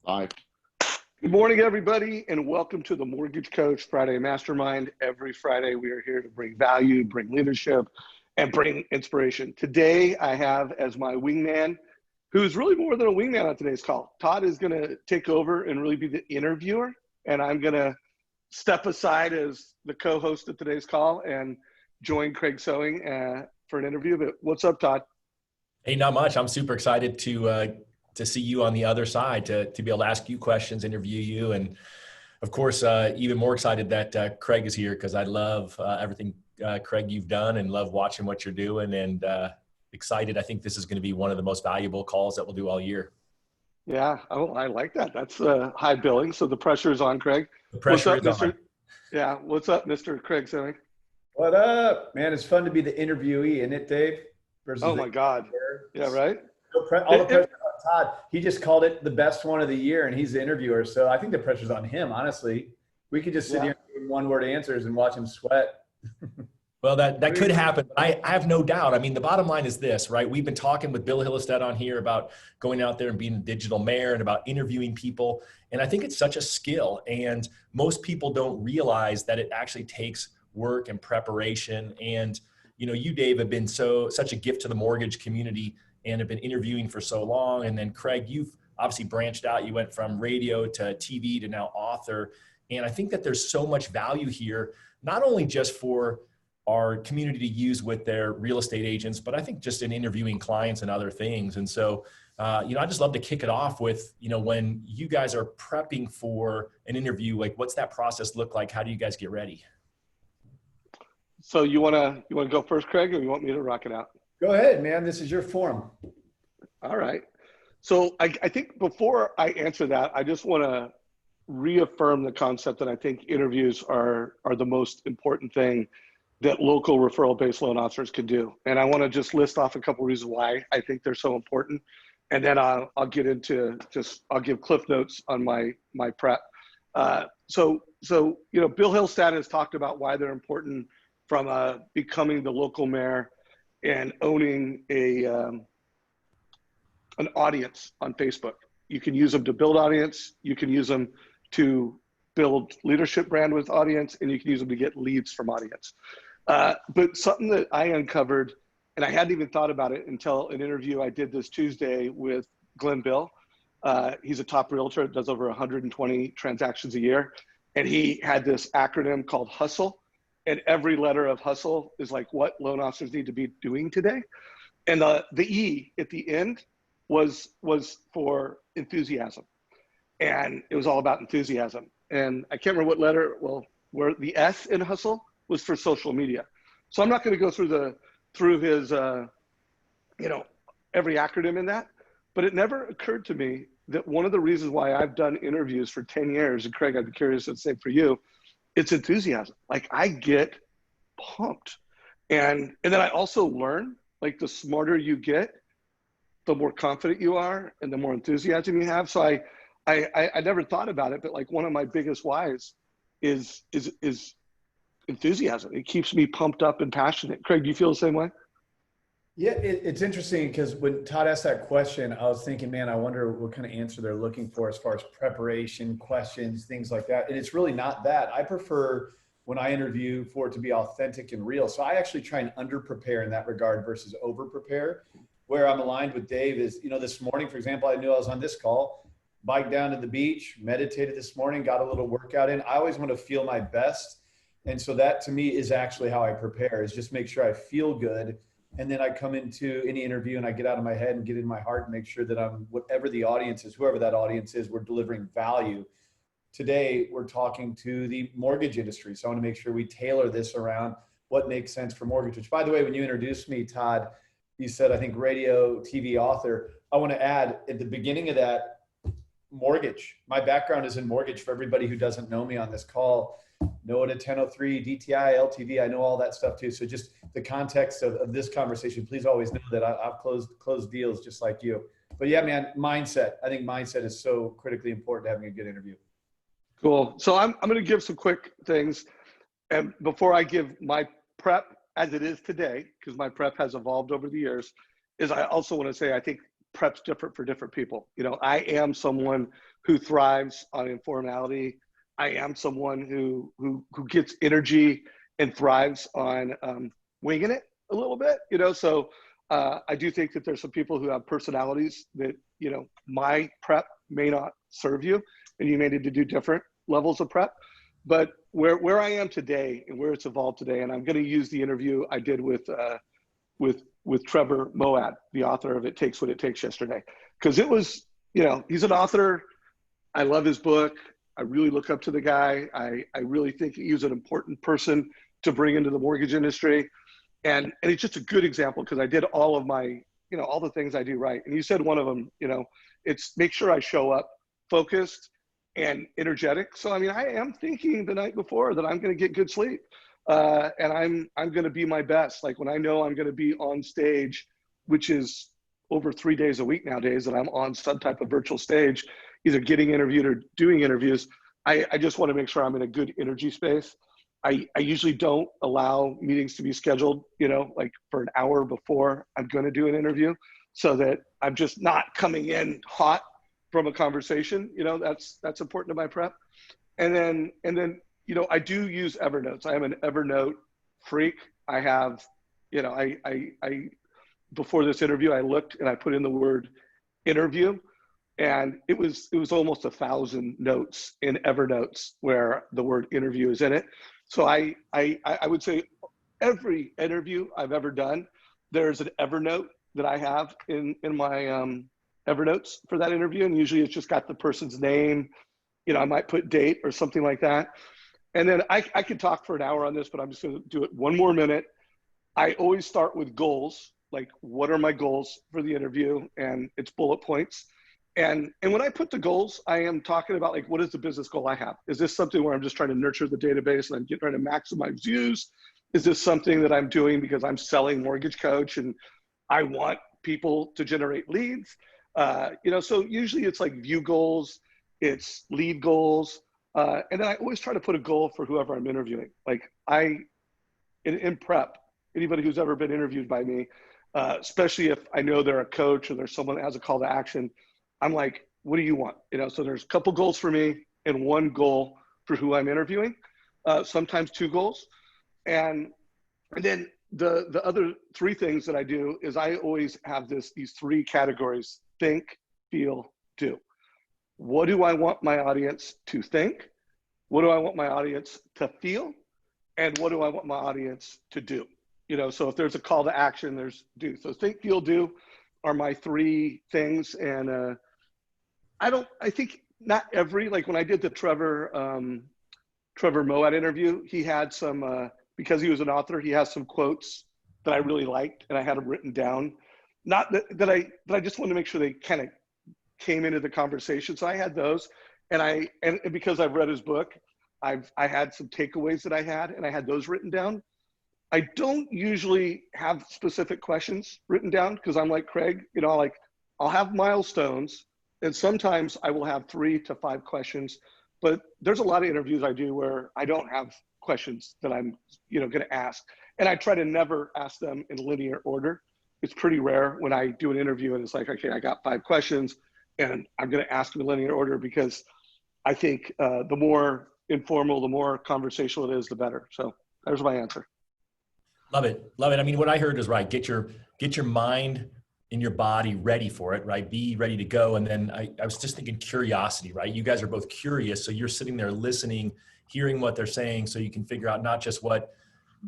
Hi. Good morning, everybody, and welcome to the Mortgage Coach Friday Mastermind. Every Friday, we are here to bring value, bring leadership, and bring inspiration. Today, I have as my wingman, who's really more than a wingman on today's call. Todd is going to take over and really be the interviewer, and I'm going to step aside as the co-host of today's call and join Craig Sewing for an interview. But what's up, Todd? Hey, not much. I'm super excited to see you on the other side, to be able to ask you questions, interview you. And of course, even more excited that Craig is here, because I love everything, Craig, you've done, and love watching what you're doing, and excited. I think this is going to be one of the most valuable calls that we'll do all year. Yeah. Oh, I like that. That's high billing. So the pressure is on, Craig. The pressure is on. Yeah. What's up, Mr. Craig Sewing? What up, man? It's fun to be the interviewee, isn't it, Dave? Oh my God. Yeah, right? All the pressure on Todd. He just called it the best one of the year, and he's the interviewer. So I think the pressure's on him, honestly. We could just sit here and give one-word answers and watch him sweat. Well, that could happen. I have no doubt. I mean, the bottom line is this, right? We've been talking with Bill Hillestead on here about going out there and being a digital mayor and about interviewing people. And I think it's such a skill. And most people don't realize that it actually takes work and preparation. And, you know, you, Dave, have been such a gift to the mortgage community and have been interviewing for so long. And then Craig, you've obviously branched out. You went from radio to TV to now author. And I think that there's so much value here, not only just for our community to use with their real estate agents, but I think just in interviewing clients and other things. And so, you know, I just love to kick it off with, you know, when you guys are prepping for an interview, like what's that process look like? How do you guys get ready? So you wanna go first, Craig, or you want me to rock it out? Go ahead, man. This is your forum. All right. So I think before I answer that, I just want to reaffirm the concept that I think interviews are the most important thing that local referral-based loan officers can do. And I want to just list off a couple reasons why I think they're so important. And then I'll get into I'll give cliff notes on my prep. So you know, Bill Hillestead has talked about why they're important, from becoming the local mayor and owning an audience on Facebook. You can use them to build audience. You can use them to build leadership brand with audience, and you can use them to get leads from audience. But something that I uncovered, and I hadn't even thought about it until an interview I did this Tuesday with Glenn Bill. He's a top realtor, does over 120 transactions a year. And he had this acronym called HUSTLE. And every letter of HUSTLE is like what loan officers need to be doing today. And the E at the end was for enthusiasm. And it was all about enthusiasm. And I can't remember what letter, where the S in HUSTLE was for social media. So I'm not going to go through his, you know, every acronym in that, but it never occurred to me that one of the reasons why I've done interviews for 10 years, and Craig, I'd be curious to say for you, it's enthusiasm. Like, I get pumped. And then I also learn, like, the smarter you get, the more confident you are and the more enthusiasm you have. So I never thought about it, but like one of my biggest whys is enthusiasm. It keeps me pumped up and passionate. Craig, do you feel the same way? Yeah, it's interesting because when Todd asked that question, I was thinking, man, I wonder what kind of answer they're looking for as far as preparation, questions, things like that. And it's really not that. I prefer when I interview for it to be authentic and real. So I actually try and under-prepare in that regard versus over-prepare. Where I'm aligned with Dave is, you know, this morning, for example, I knew I was on this call, biked down to the beach, meditated this morning, got a little workout in. I always want to feel my best. And so that to me is actually how I prepare, is just make sure I feel good. And then I come into any interview and I get out of my head and get in my heart and make sure that I'm, whatever the audience is, whoever that audience is, we're delivering value. Today, we're talking to the mortgage industry. So I want to make sure we tailor this around what makes sense for mortgage, which, by the way, when you introduced me, Todd, you said, I think radio, TV author. I want to add at the beginning of that, mortgage. My background is in mortgage for everybody who doesn't know me on this call. Know it at 1003, DTI, LTV. I know all that stuff too. So just the context of this conversation, please always know that I've closed deals just like you. But yeah, man, mindset. I think mindset is so critically important to having a good interview. Cool. So I'm going to give some quick things. And before I give my prep as it is today, because my prep has evolved over the years, is I also want to say I think prep's different for different people. You know, I am someone who thrives on informality. I am someone who gets energy and thrives on winging it a little bit. You know, so I do think that there's some people who have personalities that, you know, my prep may not serve you, and you may need to do different levels of prep. But where I am today and where it's evolved today, and I'm going to use the interview I did with Trevor Moad, the author of It Takes What It Takes yesterday, because it was, you know, he's an author. I love his book. I really look up to the guy. I really think he's an important person to bring into the mortgage industry. And it's just a good example because I did all of my, you know, all the things I do right. And you said one of them, you know, it's make sure I show up focused and energetic. So, I mean, I am thinking the night before that I'm going to get good sleep. And I'm going to be my best. Like when I know I'm going to be on stage, which is over 3 days a week nowadays, that I'm on some type of virtual stage, either getting interviewed or doing interviews. I just want to make sure I'm in a good energy space. I usually don't allow meetings to be scheduled, you know, like for an hour before I'm going to do an interview, so that I'm just not coming in hot from a conversation. You know, that's important to my prep. And then, you know, I do use Evernote. I am an Evernote freak. I have, you know, I before this interview, I looked and I put in the word interview, and it was almost 1,000 notes in Evernote where the word interview is in it. So I would say every interview I've ever done, there's an Evernote that I have in my Evernotes for that interview, and usually it's just got the person's name. You know, I might put date or something like that. And then I could talk for an hour on this, but I'm just going to do it one more minute. I always start with goals, like what are my goals for the interview, and it's bullet points. And when I put the goals, I am talking about like, what is the business goal I have? Is this something where I'm just trying to nurture the database and I'm trying to maximize views? Is this something that I'm doing because I'm selling Mortgage Coach and I want people to generate leads? You know, so usually it's like view goals, it's lead goals. And then I always try to put a goal for whoever I'm interviewing. Like in prep, anybody who's ever been interviewed by me, especially if I know they're a coach or there's someone that has a call to action, I'm like, what do you want? You know, so there's a couple goals for me and one goal for who I'm interviewing, sometimes 2 goals. And then the other 3 things that I do is I always have these 3 categories: think, feel, do. What do I want my audience to think? What do I want my audience to feel? And what do I want my audience to do? You know, so if there's a call to action, there's do. So think, feel, do are my 3 things. And I think not every, like when I did the Trevor Moad interview, he had some, because he was an author, he has some quotes that I really liked and I had them written down. Not that I just wanted to make sure they kind of came into the conversation. So I had those, and because I've read his book, I had some takeaways that I had, and I had those written down. I don't usually have specific questions written down because I'm like Craig, you know, like I'll have milestones, and sometimes I will have 3 to 5 questions, but there's a lot of interviews I do where I don't have questions that I'm, you know, going to ask. And I try to never ask them in linear order. It's pretty rare when I do an interview and it's like, okay, I got 5 questions and I'm going to ask them in linear order, because I think the more informal, the more conversational it is, the better. So there's my answer. Love it. Love it. I mean, what I heard is right. Get your mind and your body ready for it, right? Be ready to go. And then I was just thinking curiosity, right? You guys are both curious. So you're sitting there listening, hearing what they're saying, so you can figure out not just what,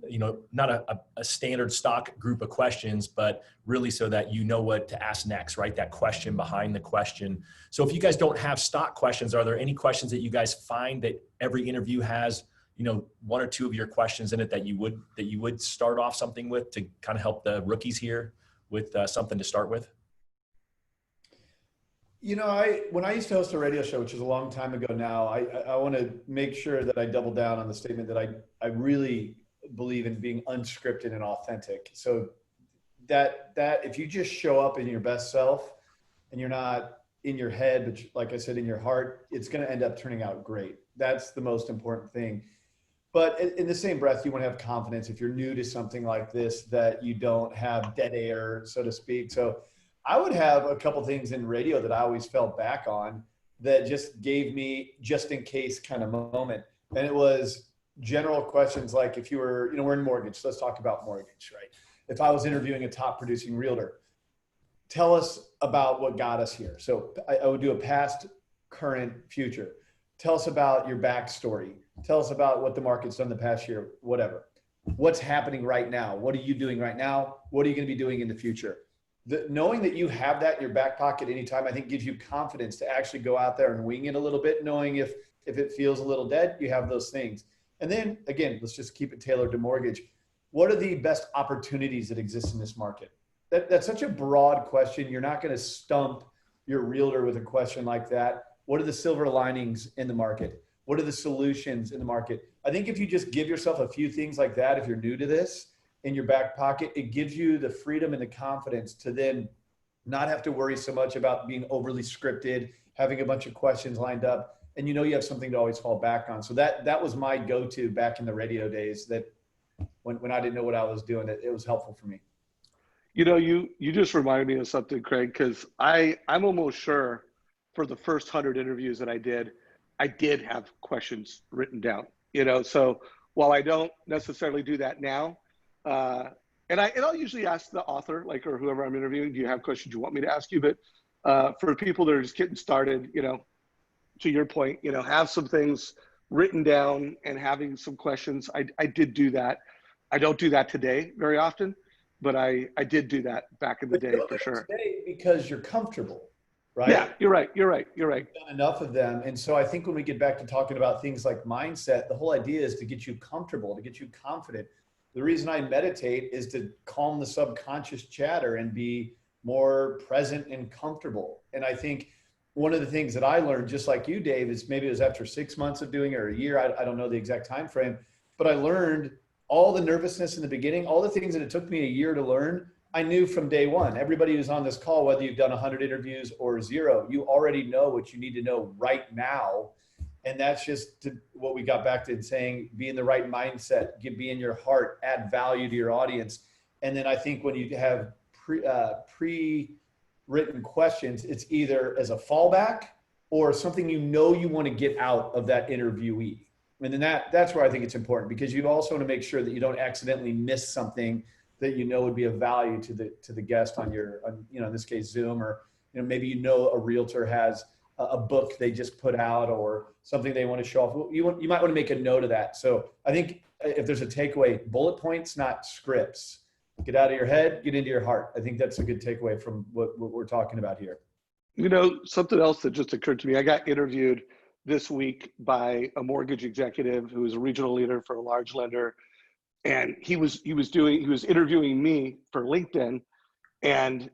you know, not a standard stock group of questions, but really so that you know what to ask next, right? That question behind the question. So if you guys don't have stock questions, are there any questions that you guys find that every interview has, you know, 1 or 2 of your questions in it that you would start off something with to kind of help the rookies here with something to start with? You know, when I used to host a radio show, which is a long time ago now, I want to make sure that I double down on the statement that I really believe in being unscripted and authentic. So that if you just show up in your best self and you're not in your head, but like I said, in your heart, it's going to end up turning out great. That's the most important thing. But in the same breath, you want to have confidence if you're new to something like this, that you don't have dead air, so to speak. So I would have a couple things in radio that I always fell back on that just gave me just in case kind of moment. And it was general questions like, if you were, we're in mortgage, so let's talk about mortgage, right? If I was interviewing a top producing realtor, tell us about what got us here. So I would do a past, current, future. Tell us about your backstory. Tell us about what the market's done the past year, whatever. What's happening right now? What are you doing right now? What are you going to be doing in the future? Knowing that you have that in your back pocket anytime, I think gives you confidence to actually go out there and wing it a little bit, knowing if it feels a little dead, you have those things. And then again, let's just keep it tailored to mortgage. What are the best opportunities that exist in this market? That's such a broad question. You're not going to stump your realtor with a question like that. What are the silver linings in the market? What are the solutions in the market? I think if you just give yourself a few things like that, if you're new to this, in your back pocket, it gives you the freedom and the confidence to then not have to worry so much about being overly scripted, having a bunch of questions lined up, and you have something to always fall back on. So that was my go-to back in the radio days, that when I didn't know what I was doing, it was helpful for me. You just reminded me of something, Craig, because I'm almost sure for the first 100 interviews that I did have questions written down, so while I don't necessarily do that now, and I'll usually ask the author, or whoever I'm interviewing, do you have questions you want me to ask you? But for people that are just getting started, to your point, have some things written down and having some questions. I did do that. I don't do that today very often, but I did do that back in the day for sure. Today because you're comfortable, right? Yeah, you're right. You've done enough of them. And so I think when we get back to talking about things like mindset, the whole idea is to get you comfortable, to get you confident. The reason I meditate is to calm the subconscious chatter and be more present and comfortable. And I think one of the things that I learned, just like you, Dave, is maybe it was after 6 months of doing it, or a year, I don't know the exact time frame, but I learned all the nervousness in the beginning, all the things that it took me a year to learn, I knew from day one. Everybody who's on this call, whether you've done 100 interviews or 0, you already know what you need to know right now. And that's just what we got back to saying, be in the right mindset, be in your heart, add value to your audience. And then I think when you have pre-written questions, it's either as a fallback or something you want to get out of that interviewee. And then that's where I think it's important, because you also want to make sure that you don't accidentally miss something that would be of value to the guest on in this case Zoom, or maybe a realtor has a book they just put out or something they want to show off. You might want to make a note of that. So I think if there's a takeaway, bullet points, not scripts. Get out of your head, get into your heart. I think that's a good takeaway from what we're talking about here. Something else that just occurred to me, I got interviewed this week by a mortgage executive who is a regional leader for a large lender. And he was interviewing me for LinkedIn, and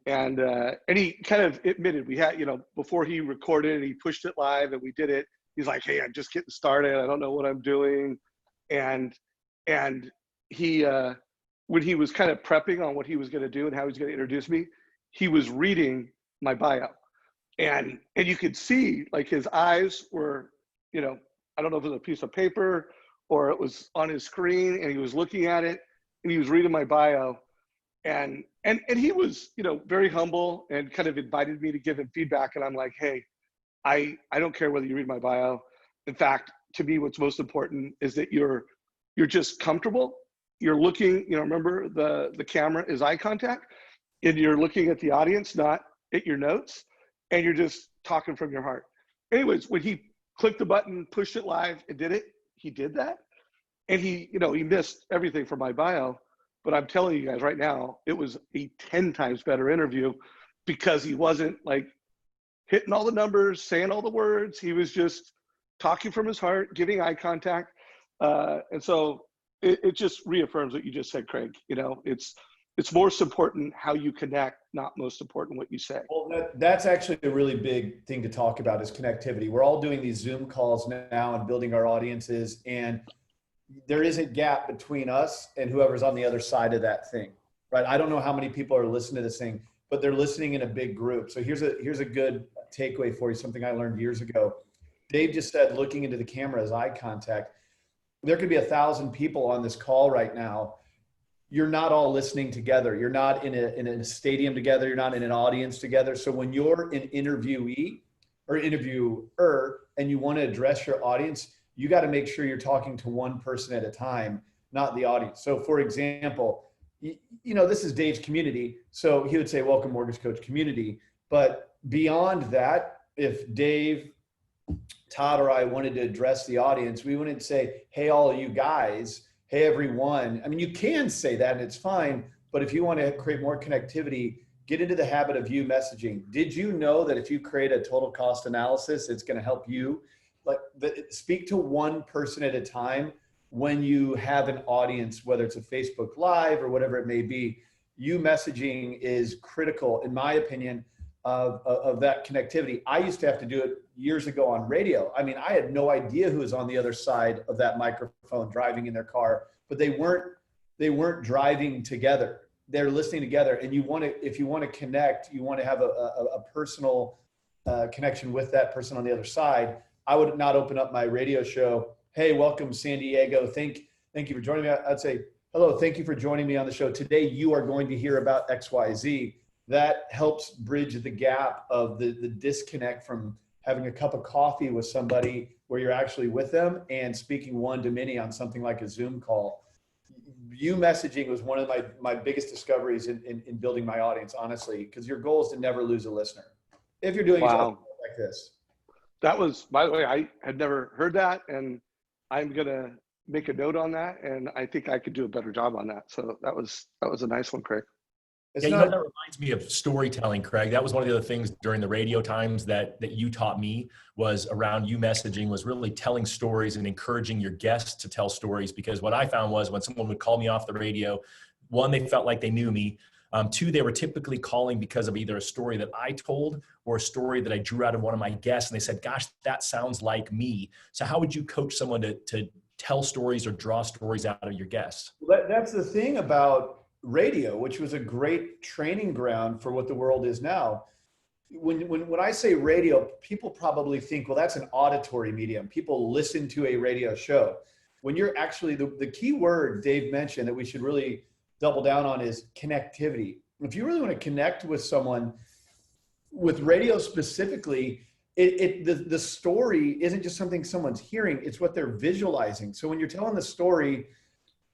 he kind of admitted, we had, before he recorded, he pushed it live and we did it. He's like, hey, I'm just getting started. I don't know what I'm doing. And he, when he was kind of prepping on what he was going to do and how he was going to introduce me, he was reading my bio, and you could see his eyes were, I don't know if it was a piece of paper or it was on his screen, and he was looking at it and he was reading my bio, and he was, very humble and kind of invited me to give him feedback. And I'm like, hey, I don't care whether you read my bio. In fact, to me, what's most important is that you're just comfortable. You're looking, remember the camera is eye contact, and you're looking at the audience, not at your notes, and you're just talking from your heart. Anyways, when he clicked the button, pushed it live and did it, he did that. And he missed everything from my bio, but I'm telling you guys right now, it was a 10 times better interview, because he wasn't hitting all the numbers, saying all the words. He was just talking from his heart, giving eye contact. And so it just reaffirms what you just said, Craig. It's most important how you connect, not most important what you say. Well, that's actually a really big thing to talk about, is connectivity. We're all doing these Zoom calls now and building our audiences, and there is a gap between us and whoever's on the other side of that thing, right? I don't know how many people are listening to this thing, but they're listening in a big group. So here's a good takeaway for you, something I learned years ago. Dave just said looking into the camera is eye contact. there could be 1,000 people on this call right now. You're not all listening together. You're not in a stadium together. You're not in an audience together. So when you're an interviewee or interviewer and you want to address your audience, you got to make sure you're talking to one person at a time, not the audience. So for example, this is Dave's community. So he would say, welcome mortgage coach community. But beyond that, if Dave, Todd, or I wanted to address the audience, we wouldn't say, hey, all of you guys, hey, everyone. I mean, you can say that and it's fine. But if you want to create more connectivity, get into the habit of you messaging. Did you know that if you create a total cost analysis, it's going to help you? Speak to one person at a time when you have an audience, whether it's a Facebook Live or whatever it may be. You messaging is critical, in my opinion, of that connectivity. I used to have to do it years ago on radio. I mean, I had no idea who was on the other side of that microphone driving in their car, but they weren't driving together. They're listening together. And if you want to connect, you want to have a personal connection with that person on the other side. I would not open up my radio show. Hey, welcome San Diego. Thank you for joining me. I'd say, hello, thank you for joining me on the show. Today, you are going to hear about XYZ. That helps bridge the gap of the disconnect from having a cup of coffee with somebody where you're actually with them and speaking one to many on something like a Zoom call. You messaging was one of my biggest discoveries in building my audience, honestly, because your goal is to never lose a listener. If you're doing something like this. That was, by the way, I had never heard that, and I'm going to make a note on that, and I think I could do a better job on that. So that was a nice one, Craig. That reminds me of storytelling, Craig. That was one of the other things during the radio times that you taught me was around you messaging, was really telling stories and encouraging your guests to tell stories. Because what I found was when someone would call me off the radio, one, they felt like they knew me. Two, they were typically calling because of either a story that I told or a story that I drew out of one of my guests. And they said, gosh, that sounds like me. So how would you coach someone to tell stories or draw stories out of your guests? Well, that's the thing about radio, which was a great training ground for what the world is now. When I say radio, people probably think, well, that's an auditory medium. People listen to a radio show. When you're actually, the key word Dave mentioned that we should really double down on is connectivity. If you really want to connect with someone, with radio specifically, the story isn't just something someone's hearing, it's what they're visualizing. So when you're telling the story,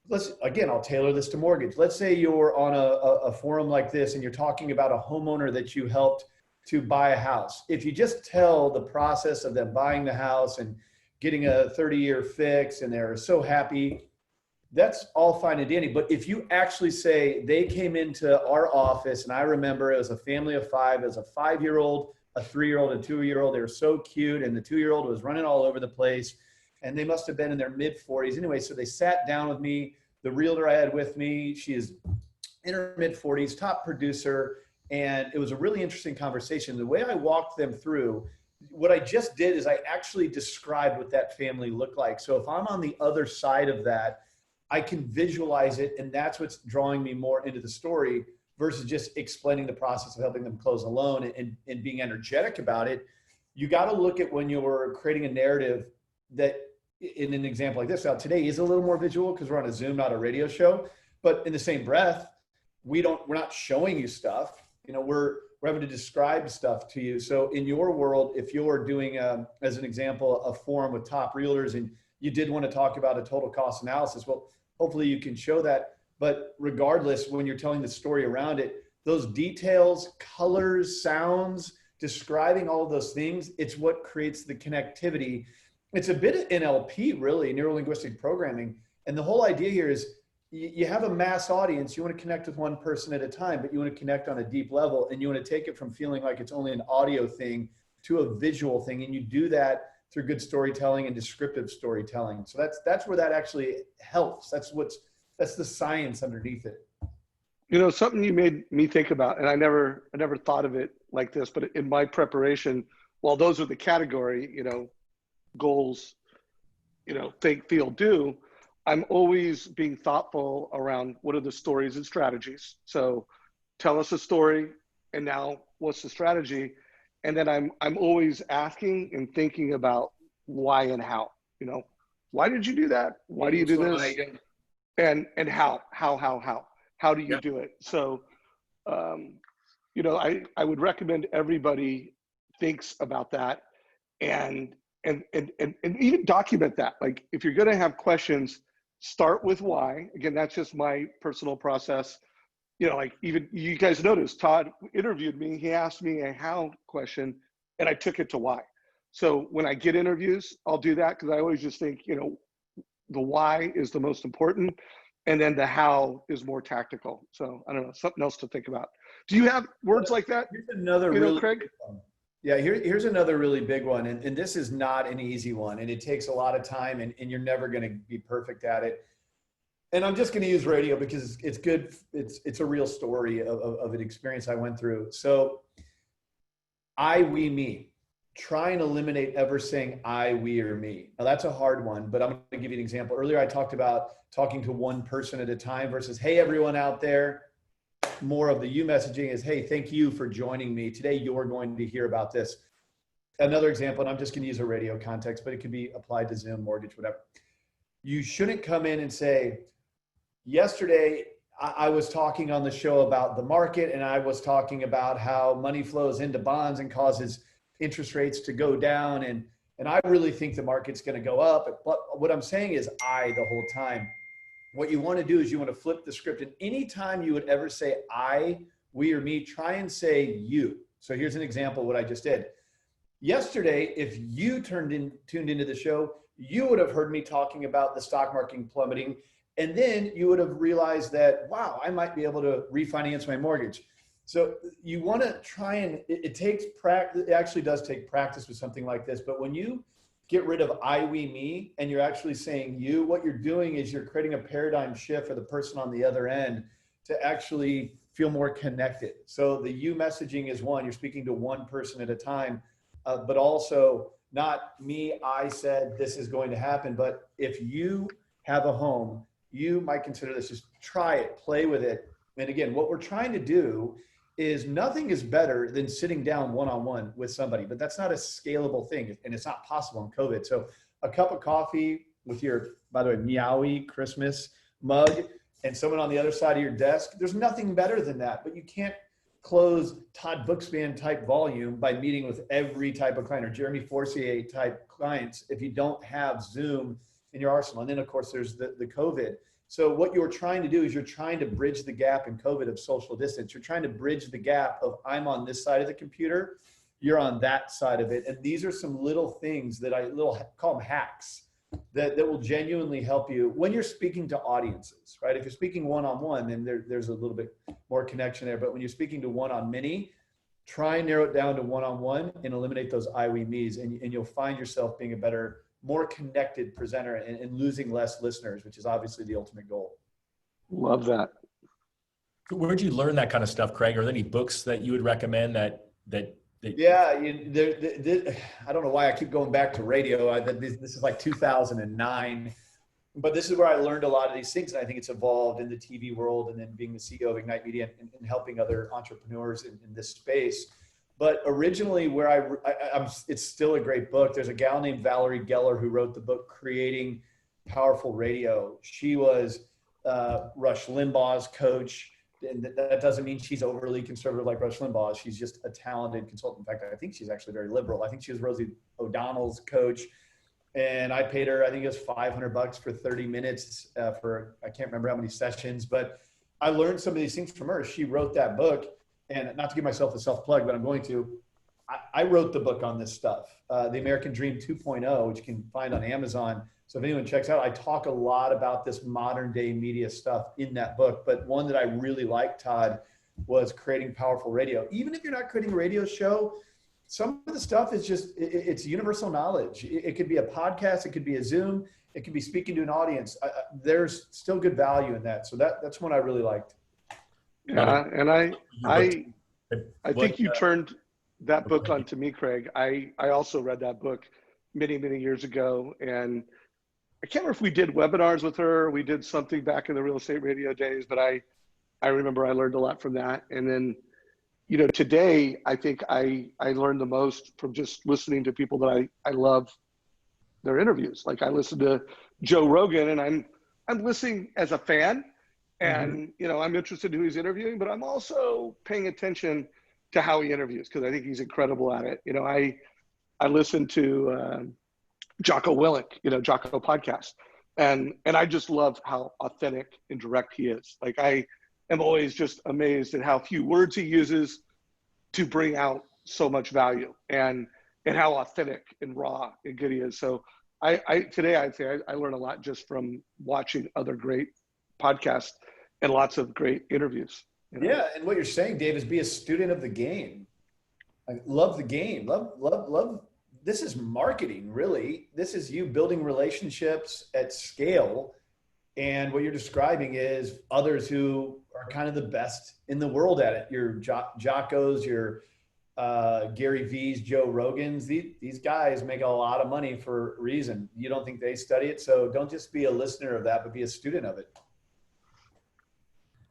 I'll tailor this to mortgage. Let's say you're on a forum like this and you're talking about a homeowner that you helped to buy a house. If you just tell the process of them buying the house and getting a 30-year fix and they're so happy, that's all fine and dandy. But if you actually say they came into our office, and I remember it was a family of 5, it was a 5-year-old, a 3-year-old, and a 2-year-old. They were so cute, and the 2-year-old was running all over the place. And they must have been in their mid-40s. Anyway, so they sat down with me. The realtor I had with me, she is in her mid-40s, top producer. And it was a really interesting conversation. The way I walked them through, what I just did is I actually described what that family looked like. So if I'm on the other side of that, I can visualize it. And that's what's drawing me more into the story versus just explaining the process of helping them close a loan and being energetic about it. You got to look at when you're creating a narrative that, in an example like this, now today is a little more visual because we're on a Zoom, not a radio show, but in the same breath, we're not showing you stuff. We're having to describe stuff to you. So in your world, if you're doing, as an example, a forum with top realtors and you did want to talk about a total cost analysis, well, hopefully you can show that. But regardless, when you're telling the story around it, those details, colors, sounds, describing all of those things, it's what creates the connectivity. It's a bit of NLP, really, neuro-linguistic programming. And the whole idea here is you have a mass audience. You want to connect with one person at a time, but you want to connect on a deep level. And you want to take it from feeling like it's only an audio thing to a visual thing. And you do that through good storytelling and descriptive storytelling. So that's where that actually helps. That's the science underneath it. Something you made me think about, and I never thought of it like this, but in my preparation, while those are the category, goals, think, feel, do, I'm always being thoughtful around what are the stories and strategies. So tell us a story, and now what's the strategy? And then I'm always asking and thinking about why and how. why did you do that? Why do you do this? And how do you do it? So, you know, I would recommend everybody thinks about that and even document that. Like, if you're going to have questions, start with why. Again, that's just my personal process. You know, like, even you guys noticed, Todd interviewed me. He asked me a how question, and I took it to why. So when I get interviews, I'll do that, because I always just think, you know, the why is the most important, and then the how is more tactical. So I don't know, something else to think about. Do you have words like that? Here's another Craig? big one. Yeah, here's another really big one. And this is not an easy one. And it takes a lot of time, and you're never going to be perfect at it. And I'm just going to use radio because it's good. It's a real story of an experience I went through. So I, we, me. Try and eliminate ever saying I, we, or me. Now that's a hard one, but I'm going to give you an example. Earlier, I talked about talking to one person at a time versus, hey, everyone out there. More of the you messaging is, hey, thank you for joining me. Today, you're going to hear about this. Another example, and I'm just going to use a radio context, but it could be applied to Zoom, mortgage, whatever. You shouldn't come in and say, yesterday, I was talking on the show about the market, and I was talking about how money flows into bonds and causes interest rates to go down. And I really think the market's going to go up. But what I'm saying is I the whole time. What you want to do is you want to flip the script. And anytime you would ever say I, we, or me, try and say you. So here's an example of what I just did. Yesterday, if you tuned into the show, you would have heard me talking about the stock market plummeting. And then you would have realized that, wow, I might be able to refinance my mortgage. So you want to try and, it takes practice. It actually does take practice with something like this. But when you get rid of I, we, me, and you're actually saying you, what you're doing is you're creating a paradigm shift for the person on the other end to actually feel more connected. So the you messaging is one, you're speaking to one person at a time, but also not me, I said this is going to happen. But if you have a home, you might consider this, just try it, play with it. And again, what we're trying to do is nothing is better than sitting down one-on-one with somebody, but that's not a scalable thing, and it's not possible in COVID. So a cup of coffee with your, by the way, meowy Christmas mug and someone on the other side of your desk, there's nothing better than that. But you can't close Todd Bookspan type volume by meeting with every type of client or Jeremy Forcier type clients if you don't have Zoom in your arsenal. And then of course there's the COVID. So what you're trying to do is you're trying to bridge the gap in COVID of social distance. You're trying to bridge the gap of I'm on this side of the computer, you're on that side of it. And these are some little things that I call them hacks that will genuinely help you when you're speaking to audiences, right? If you're speaking one-on-one, then there's a little bit more connection there. But when you're speaking to one-on-many, try and narrow it down to one-on-one and eliminate those I, we, me's, and you'll find yourself being a better, more connected presenter and losing less listeners, which is obviously the ultimate goal. Love that. Where'd you learn that kind of stuff, Craig? Are there any books that you would recommend that Yeah, I don't know why I keep going back to radio. This is like 2009, but this is where I learned a lot of these things. And I think it's evolved in the TV world and then being the CEO of Ignite Media and helping other entrepreneurs in this space. But originally where it's still a great book. There's a gal named Valerie Geller who wrote the book, Creating Powerful Radio. She was Rush Limbaugh's coach. And that doesn't mean she's overly conservative like Rush Limbaugh. She's just a talented consultant. In fact, I think she's actually very liberal. I think she was Rosie O'Donnell's coach. And I paid her, I think it was $500 for 30 minutes for, I can't remember how many sessions, but I learned some of these things from her. She wrote that book. And not to give myself a self-plug, but I'm going to. I wrote the book on this stuff, The American Dream 2.0, which you can find on Amazon. So if anyone checks out, I talk a lot about this modern day media stuff in that book. But one that I really liked, Todd, was Creating Powerful Radio. Even if you're not creating a radio show, some of the stuff is just, it's universal knowledge. It could be a podcast, it could be a Zoom, it could be speaking to an audience. There's still good value in that. So that's one I really liked. Yeah, and I think you turned that book on to me, Craig. I also read that book many, many years ago, and I can't remember if we did webinars with her, or we did something back in the real estate radio days, but I remember I learned a lot from that. And then, you know, today I think I learned the most from just listening to people that I love their interviews. Like I listen to Joe Rogan, and I'm listening as a fan, and you know, I'm interested in who he's interviewing, but I'm also paying attention to how he interviews because I think he's incredible at it. You know, I listen to Jocko Willink, you know, Jocko podcast, and I just love how authentic and direct he is. Like I am always just amazed at how few words he uses to bring out so much value, and how authentic and raw and good he is. So today I'd say I learn a lot just from watching other great podcasts and lots of great interviews. You know? Yeah, and what you're saying, Dave, is be a student of the game. Like, love the game. Love. This is marketing, really. This is you building relationships at scale. And what you're describing is others who are kind of the best in the world at it. Your Jockos, your Gary V's, Joe Rogan's. These guys make a lot of money for a reason. You don't think they study it? So don't just be a listener of that, but be a student of it.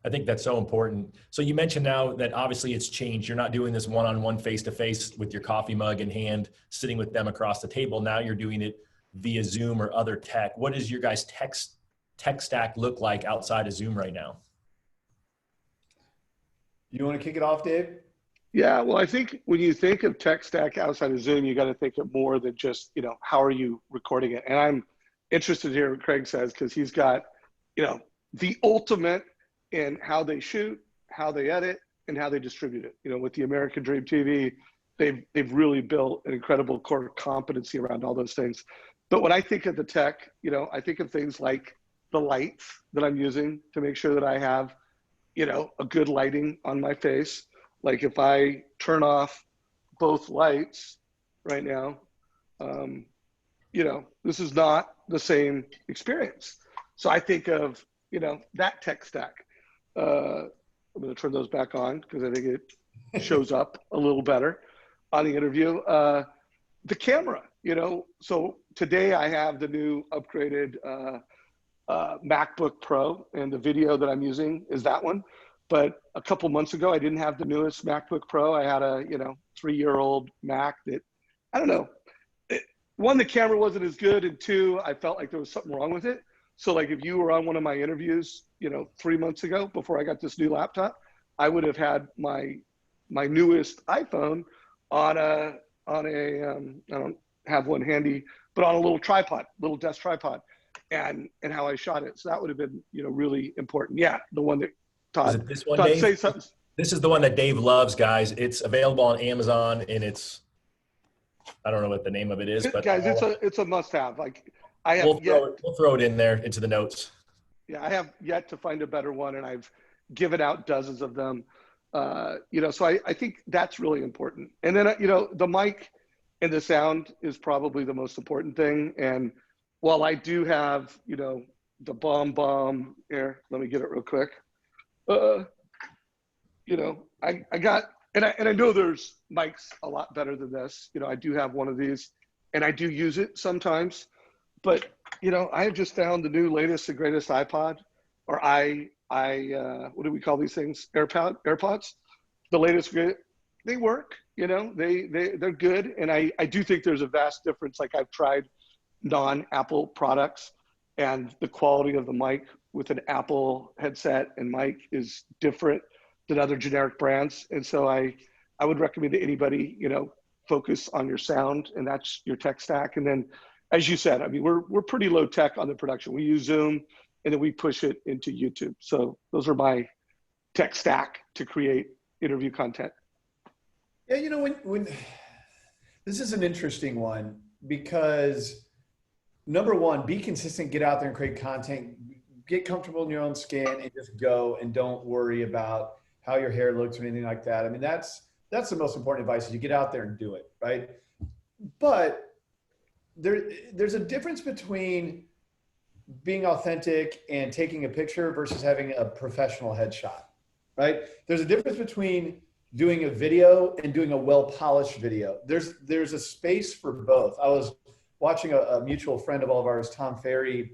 I think that's so important. So you mentioned now that obviously it's changed. You're not doing this one-on-one face-to-face with your coffee mug in hand, sitting with them across the table. Now you're doing it via Zoom or other tech. What does your guys' tech stack look like outside of Zoom right now? You want to kick it off, Dave? Yeah, well, I think when you think of tech stack outside of Zoom, you got to think of more than just, you know, how are you recording it? And I'm interested to hear what Craig says, because he's got, you know, the ultimate in how they shoot, how they edit, and how they distribute it. You know, with the American Dream TV, they've really built an incredible core competency around all those things. But when I think of the tech, you know, I think of things like the lights that I'm using to make sure that I have, you know, a good lighting on my face. Like if I turn off both lights right now, you know, this is not the same experience. So I think of, you know, that tech stack. I'm going to turn those back on because I think it shows up a little better on the interview. The camera, you know, so today I have the new upgraded MacBook Pro, and the video that I'm using is that one. But a couple months ago, I didn't have the newest MacBook Pro. I had a, you know, 3-year-old Mac that, I don't know, one, the camera wasn't as good, and two, I felt like there was something wrong with it. So like if you were on one of my interviews, you know, 3 months ago before I got this new laptop, I would have had my newest iPhone on a I don't have one handy, but on a little tripod, little desk tripod, and how I shot it. So that would have been, you know, really important. Yeah, the one that Todd. Is it this one, Todd, Dave? say something. This is the one that Dave loves, guys. It's available on Amazon, and it's, I don't know what the name of it is, but guys, it's a must-have. Like I have we'll throw it in there into the notes. Yeah, I have yet to find a better one, and I've given out dozens of them. You know, so I think that's really important. And then, you know, the mic and the sound is probably the most important thing. And while I do have, you know, the bomb here, let me get it real quick. You know, I got, and I know there's mics a lot better than this. You know, I do have one of these, and I do use it sometimes. But, you know, I have just found the new latest and greatest iPod, or what do we call these things? AirPods. The latest, they work, you know, they're good. And I do think there's a vast difference. Like I've tried non-Apple products, and the quality of the mic with an Apple headset and mic is different than other generic brands. And so I would recommend to anybody, you know, focus on your sound, and that's your tech stack. And then, as you said, I mean, we're pretty low tech on the production. We use Zoom, and then we push it into YouTube. So those are my tech stack to create interview content. Yeah, you know, when this is an interesting one, because number one, be consistent, get out there and create content, get comfortable in your own skin, and just go, and don't worry about how your hair looks or anything like that. I mean, that's the most important advice, is you get out there and do it, right? But there's a difference between being authentic and taking a picture versus having a professional headshot, right? There's a difference between doing a video and doing a well-polished video. There's a space for both. I was watching a mutual friend of all of ours, Tom Ferry,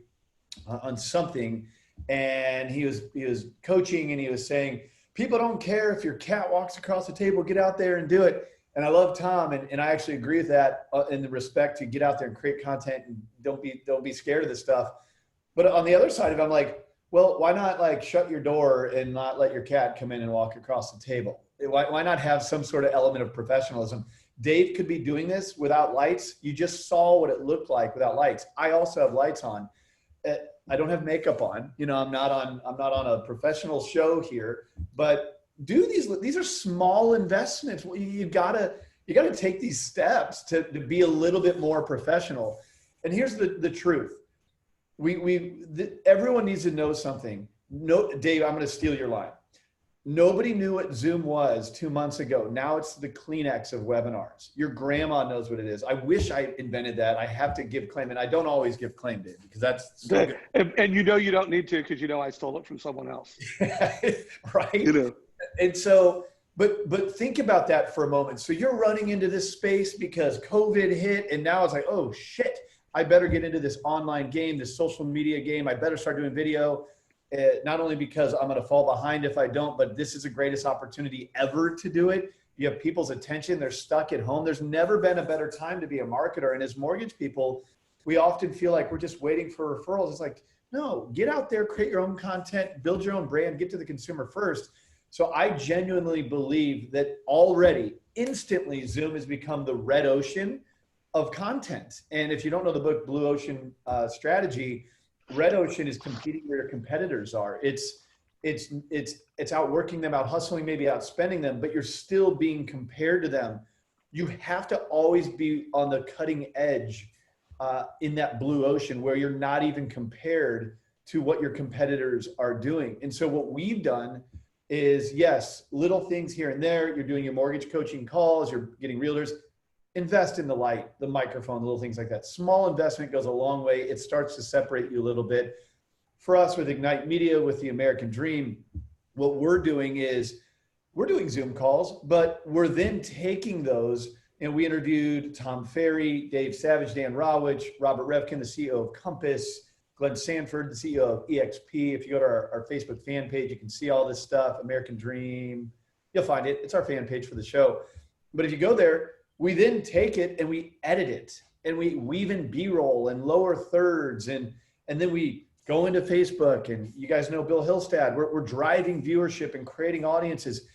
on something, and he was coaching, and he was saying, people don't care if your cat walks across the table, get out there and do it. And I love Tom, and I actually agree with that in the respect to get out there and create content and don't be scared of this stuff. But on the other side of it, I'm like, well, why not like shut your door and not let your cat come in and walk across the table? Why not have some sort of element of professionalism? Dave could be doing this without lights. You just saw what it looked like without lights. I also have lights on. I don't have makeup on. You know, I'm not on a professional show here, but these are small investments. You gotta take these steps to be a little bit more professional. And here's the truth. Everyone needs to know something. No, Dave, I'm going to steal your line. Nobody knew what Zoom was 2 months ago. Now it's the Kleenex of webinars. Your grandma knows what it is. I wish I invented that. I have to give claim, and I don't always give claim, Dave, because that's so good. And you know you don't need to, because you know I stole it from someone else. Right? You know. And so, but think about that for a moment. So you're running into this space because COVID hit, and now it's like, oh shit, I better get into this online game, this social media game. I better start doing video. Not only because I'm going to fall behind if I don't, but this is the greatest opportunity ever to do it. You have people's attention. They're stuck at home. There's never been a better time to be a marketer. And as mortgage people, we often feel like we're just waiting for referrals. It's like, no, get out there, create your own content, build your own brand, get to the consumer first. So I genuinely believe that already, instantly, Zoom has become the red ocean of content. And if you don't know the book, Blue Ocean Strategy, Red Ocean is competing where your competitors are. It's outworking them, out hustling, maybe outspending them, but you're still being compared to them. You have to always be on the cutting edge in that blue ocean where you're not even compared to what your competitors are doing. And so what we've done is, yes, little things here and there. You're doing your mortgage coaching calls, you're getting realtors. Invest in the light, the microphone, little things like that. Small investment goes a long way. It starts to separate you a little bit. For us with Ignite Media, with the American Dream, what we're doing is we're doing Zoom calls, but we're then taking those, and we interviewed Tom Ferry, Dave Savage, Dan Rawich, Robert Revkin, the CEO of Compass, Glenn Sanford, the CEO of EXP. If you go to our Facebook fan page, you can see all this stuff, American Dream. You'll find it. It's our fan page for the show. But if you go there, we then take it and we edit it, and we weave in B-roll and lower thirds, and then we go into Facebook, and you guys know Bill Hillstad. We're driving viewership and creating audiences.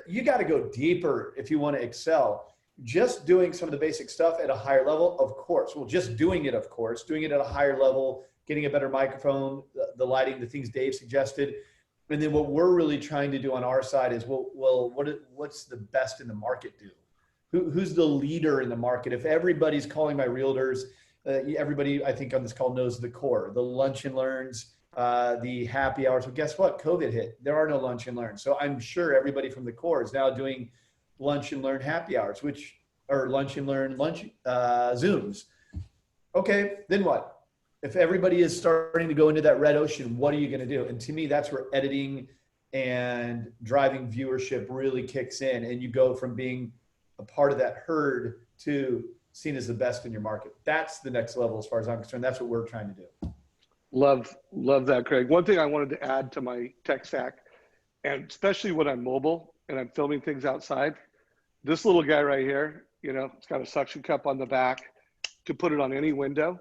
You got to go deeper if you want to excel. Just doing some of the basic stuff at a higher level, of course. Well, just doing it, of course, doing it at a higher level, getting a better microphone, the lighting, the things Dave suggested. And then what we're really trying to do on our side is, what's the best in the market do? Who's the leader in the market? If everybody's calling my realtors, everybody I think on this call knows the core, the lunch and learns, the happy hours. Well, guess what? COVID hit. There are no lunch and learns. So I'm sure everybody from the core is now doing lunch and learn happy hours, or lunch and learn Zooms. Okay, then what? If everybody is starting to go into that red ocean, what are you going to do? And to me, that's where editing and driving viewership really kicks in, and you go from being a part of that herd to seen as the best in your market. That's the next level as far as I'm concerned. That's what we're trying to do. Love that, Craig. One thing I wanted to add to my tech stack, and especially when I'm mobile and I'm filming things outside, this little guy right here, it's got a suction cup on the back to put it on any window.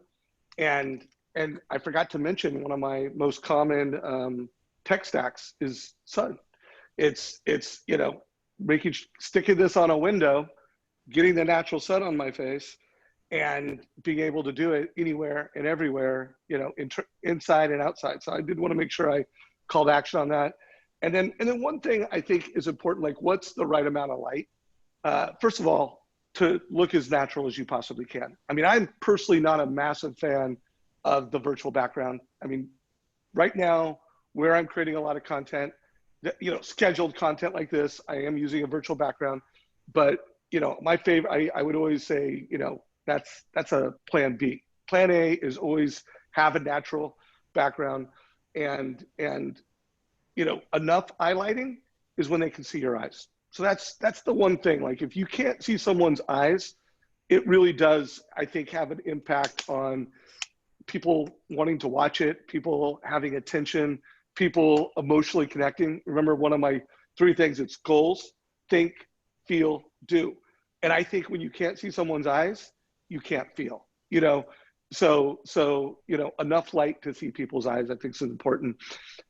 And I forgot to mention, one of my most common tech stacks is sun. It's sticking this on a window, getting the natural sun on my face, and being able to do it anywhere and everywhere, inside and outside. So I did want to make sure I called action on that. And then one thing I think is important, like, what's the right amount of light? First of all, to look as natural as you possibly can. I mean, I'm personally not a massive fan of the virtual background. I mean, right now, where I'm creating a lot of content, scheduled content like this, I am using a virtual background. But, my favorite, I would always say, that's a plan B. Plan A is always have a natural background, and enough highlighting is when they can see your eyes. So that's the one thing. Like, if you can't see someone's eyes, it really does, I think, have an impact on people wanting to watch it, people having attention, people emotionally connecting. Remember, one of my 3 things, it's goals, think, feel, do. And I think when you can't see someone's eyes, you can't feel, so, enough light to see people's eyes, I think is important.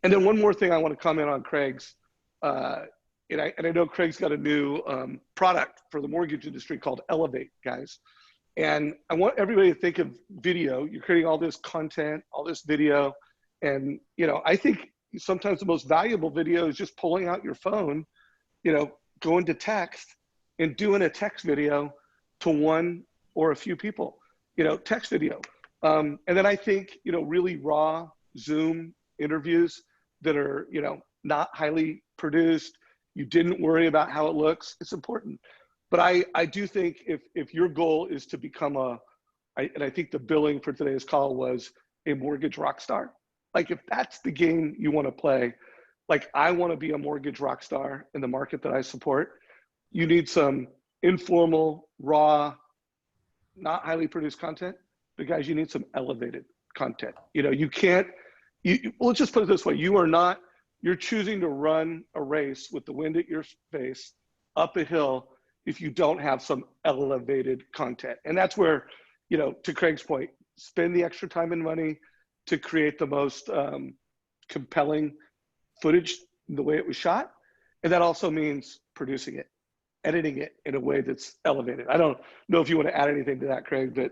And then one more thing I want to comment on Craig's, and I know Craig's got a new product for the mortgage industry called Elevate, guys. And I want everybody to think of video. You're creating all this content, all this video. And, I think sometimes the most valuable video is just pulling out your phone, going to text and doing a text video to one or a few people, text video. And then I think, really raw Zoom interviews that are, not highly produced. You didn't worry about how it looks. It's important. But I do think if your goal is to become and I think the billing for today's call was a mortgage rock star. Like if that's the game you want to play, like I want to be a mortgage rock star in the market that I support. You need some informal, raw, not highly produced content. But guys, you need some elevated content. You can't, let's just put it this way. You're choosing to run a race with the wind at your face up a hill if you don't have some elevated content. And that's where, to Craig's point, spend the extra time and money to create the most compelling footage the way it was shot. And that also means producing it, editing it in a way that's elevated. I don't know if you want to add anything to that, Craig, but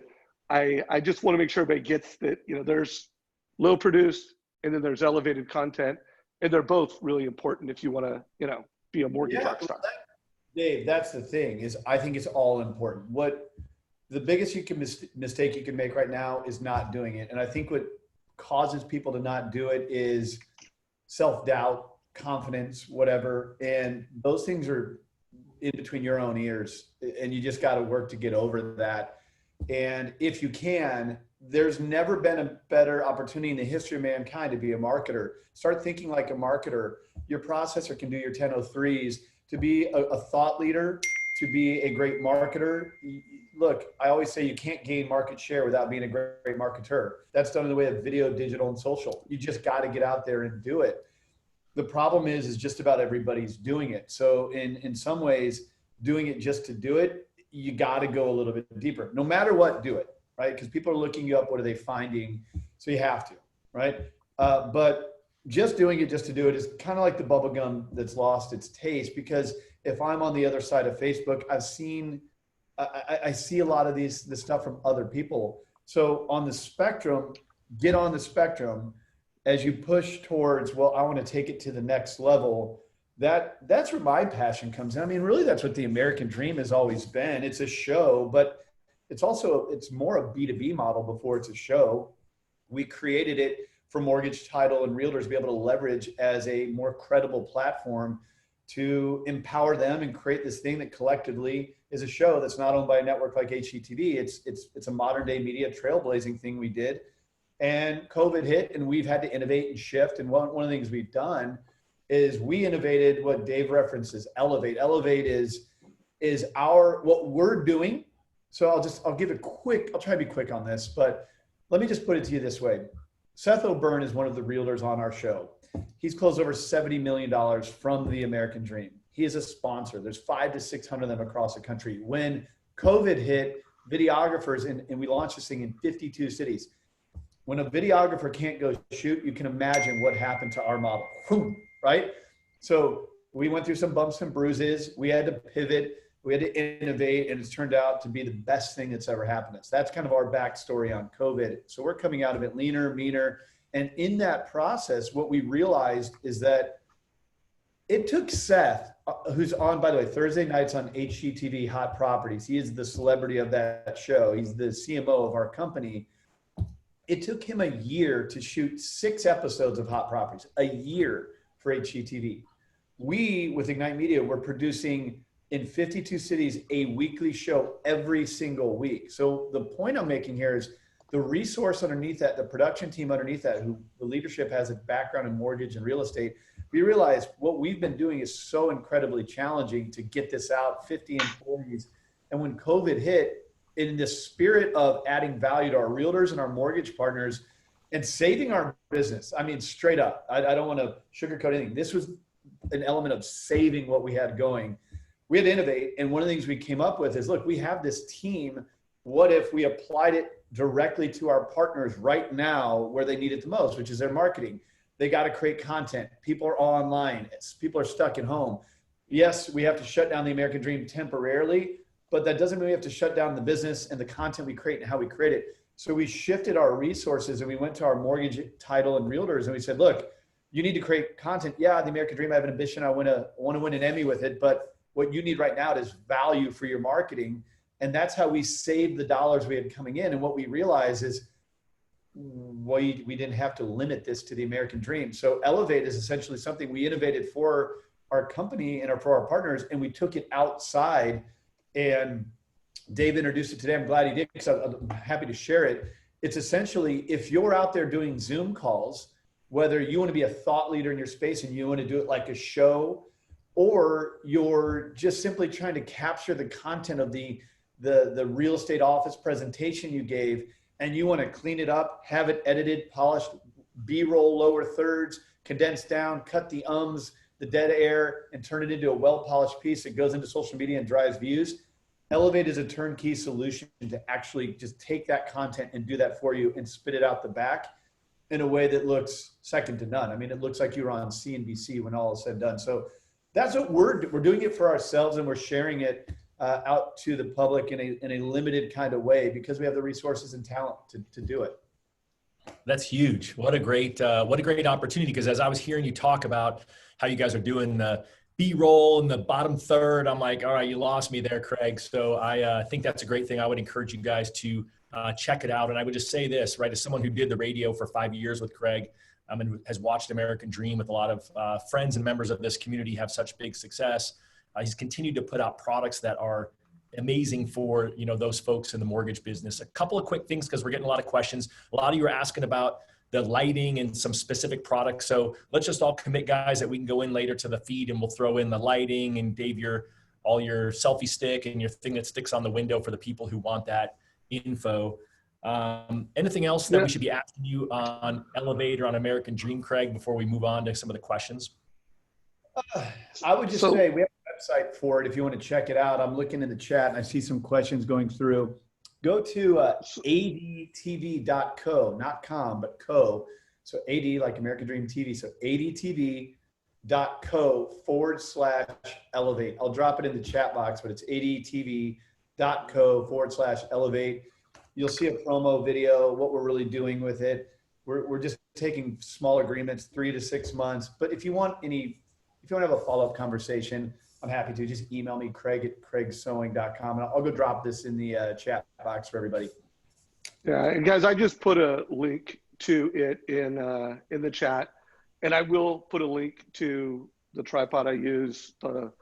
I just want to make sure everybody gets that, there's low produced and then there's elevated content. And they're both really important if you want to, be a mortgage rock star. Dave, that's the thing is I think it's all important. What the biggest mistake you can make right now is not doing it. And I think what causes people to not do it is self-doubt, confidence, whatever. And those things are in between your own ears and you just got to work to get over that. And if you can, there's never been a better opportunity in the history of mankind to be a marketer. Start thinking like a marketer. Your processor can do your 1003s. To be a thought leader, to be a great marketer. Look, I always say you can't gain market share without being a great marketer. That's done in the way of video, digital, and social. You just got to get out there and do it. The problem is just about everybody's doing it. So in some ways, doing it just to do it, you got to go a little bit deeper. No matter what, do it. Right? Because people are looking you up. What are they finding? So you have to, right? But just doing it just to do it is kind of like the bubble gum that's lost its taste. Because if I'm on the other side of Facebook, I see a lot of this stuff from other people. So on the spectrum, get on the spectrum as you push towards, well, I want to take it to the next level. That's where my passion comes in. I mean, really, that's what the American dream has always been. It's a show, but it's more a B2B model before it's a show. We created it for mortgage, title, and realtors to be able to leverage as a more credible platform to empower them and create this thing that collectively is a show that's not owned by a network like HGTV. It's a modern day media trailblazing thing we did. And COVID hit and we've had to innovate and shift. And one of the things we've done is we innovated what Dave references, Elevate. Elevate is what we're doing. So I'll try to be quick on this, but let me just put it to you this way. Seth O'Byrne is one of the realtors on our show. He's closed over $70 million from the American Dream. He is a sponsor. There's 500 to 600 of them across the country. When COVID hit, videographers, and we launched this thing in 52 cities. When a videographer can't go shoot, you can imagine what happened to our model, right? So we went through some bumps and bruises. We had to pivot. We had to innovate, and it's turned out to be the best thing that's ever happened to us. That's kind of our backstory on COVID. So we're coming out of it leaner, meaner. And in that process, what we realized is that it took Seth, who's on, by the way, Thursday nights on HGTV Hot Properties. He is the celebrity of that show. He's the CMO of our company. It took him a year to shoot 6 episodes of Hot Properties, a year for HGTV. We, with Ignite Media, were producing in 52 cities a weekly show every single week. So the point I'm making here is the resource underneath that, the production team underneath that, who the leadership has a background in mortgage and real estate, we realize what we've been doing is so incredibly challenging to get this out, 50 employees. And when COVID hit, in the spirit of adding value to our realtors and our mortgage partners and saving our business, I mean, straight up, I don't want to sugarcoat anything. This was an element of saving what we had going. we had to innovate. And one of the things we came up with is, look, we have this team. What if we applied it directly to our partners right now where they need it the most, which is their marketing? They got to create content. People are all online. People are stuck at home. Yes, we have to shut down the American dream temporarily, but that doesn't mean we have to shut down the business and the content we create and how we create it. So we shifted our resources and we went to our mortgage, title, and realtors, and we said, look, you need to create content. Yeah, the American dream, I have an ambition. I want to win an Emmy with it. But what you need right now is value for your marketing. And that's how we saved the dollars we had coming in. And what we realized is we didn't have to limit this to the American dream. So Elevate is essentially something we innovated for our company and for our partners, and we took it outside. And Dave introduced it today. I'm glad he did, because I'm happy to share it. It's essentially, if you're out there doing Zoom calls, whether you want to be a thought leader in your space and you want to do it like a show, or you're just simply trying to capture the content of the real estate office presentation you gave, and you want to clean it up, have it edited, polished, B-roll, lower thirds, condensed down, cut the ums, the dead air, and turn it into a well-polished piece that goes into social media and drives views. Elevate is a turnkey solution to actually just take that content and do that for you and spit it out the back in a way that looks second to none. I mean, it looks like you're on CNBC when all is said and done. So that's what we're doing it for ourselves, and we're sharing it out to the public in a limited kind of way because we have the resources and talent to do it. That's huge. What a great opportunity. Because as I was hearing you talk about how you guys are doing the B-roll in the bottom third, I'm like, all right, you lost me there, Craig. So I think that's a great thing. I would encourage you guys to check it out. And I would just say this, right, as someone who did the radio for 5 years with Craig, and has watched American Dream with a lot of friends and members of this community have such big success. He's continued to put out products that are amazing for, those folks in the mortgage business. A couple of quick things, because we're getting a lot of questions. A lot of you are asking about the lighting and some specific products. So let's just all commit, guys, that we can go in later to the feed and we'll throw in the lighting, and Dave, all your selfie stick and your thing that sticks on the window for the people who want that info. Anything else that we should be asking you on Elevate or on American Dream, Craig, before we move on to some of the questions? I would just say we have a website for it if you want to check it out. I'm looking in the chat and I see some questions going through. Go to adtv.co, not com, but co. So AD, like American Dream TV. So adtv.co/elevate. I'll drop it in the chat box, but it's adtv.co/elevate. You'll see a promo video, what we're really doing with it. We're just taking small agreements, 3 to 6 months. But if you want to have a follow-up conversation, I'm happy to. Just email me, craig@craigsewing.com, and I'll go drop this in the chat box for everybody. Yeah, and guys, I just put a link to it in the chat, and I will put a link to the tripod I use, the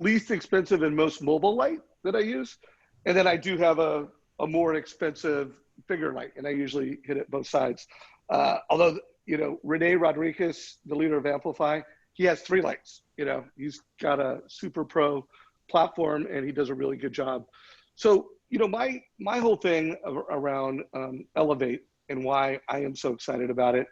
least expensive and most mobile light that I use, and then I do have a more expensive bigger light, and I usually hit it both sides. Although, Rene Rodriguez, the leader of Amplify, he has 3 lights. He's got a super pro platform and he does a really good job. So, my whole thing around Elevate and why I am so excited about it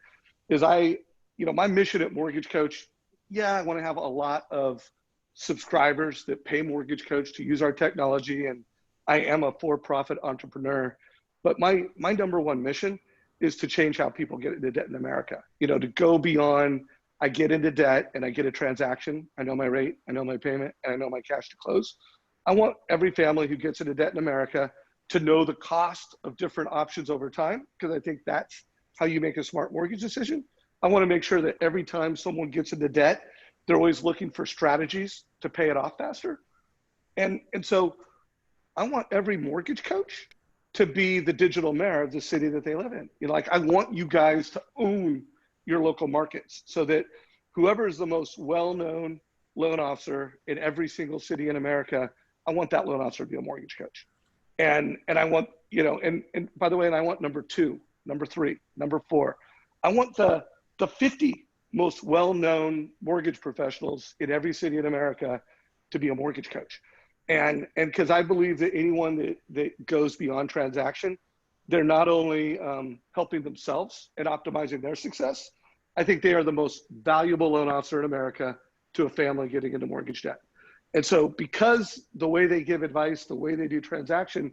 is my mission at Mortgage Coach, I want to have a lot of subscribers that pay Mortgage Coach to use our technology, and I am a for-profit entrepreneur. But my number one mission is to change how people get into debt in America. To go beyond, I get into debt and I get a transaction. I know my rate, I know my payment, and I know my cash to close. I want every family who gets into debt in America to know the cost of different options over time, because I think that's how you make a smart mortgage decision. I want to make sure that every time someone gets into debt, they're always looking for strategies to pay it off faster. And so I want every mortgage coach to be the digital mayor of the city that they live in. I want you guys to own your local markets so that whoever is the most well-known loan officer in every single city in America, I want that loan officer to be a mortgage coach. And I want, and by the way, and I want number 2, number 3, number 4. I want the 50 most well-known mortgage professionals in every city in America to be a mortgage coach. And because I believe that anyone that goes beyond transaction, they're not only helping themselves and optimizing their success, I think they are the most valuable loan officer in America to a family getting into mortgage debt. And so because the way they give advice, the way they do transaction,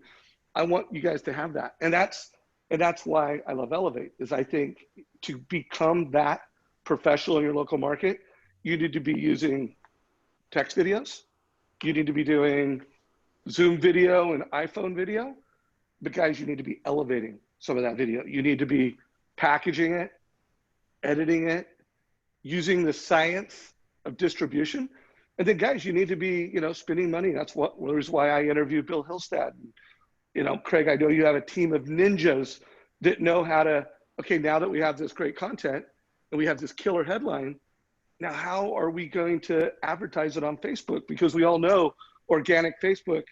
I want you guys to have that. And that's why I love Elevate, is I think to become that professional in your local market, you need to be using text videos. You need to be doing Zoom video and iPhone video. But guys, you need to be elevating some of that video. You need to be packaging it, editing it, using the science of distribution. And then guys, you need to be, you know, spending money. That's why I interviewed Bill Hillstad. You know, Craig, I know you have a team of ninjas that know how to, okay, now that we have this great content and we have this killer headline, now how are we going to advertise it on Facebook? Because we all know organic Facebook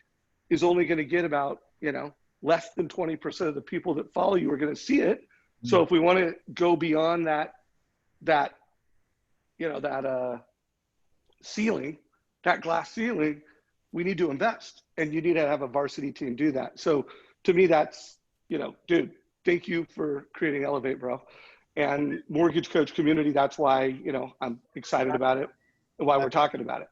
is only going to get about, you know, less than 20% of the people that follow you are going to see it. So if we want to go beyond that you know, that ceiling, that glass ceiling, we need to invest, and you need to have a varsity team do that. So to me, that's, you know, dude, thank you for creating Elevate, bro. And mortgage coach community, that's why, you know, I'm excited about it and why we're talking about it.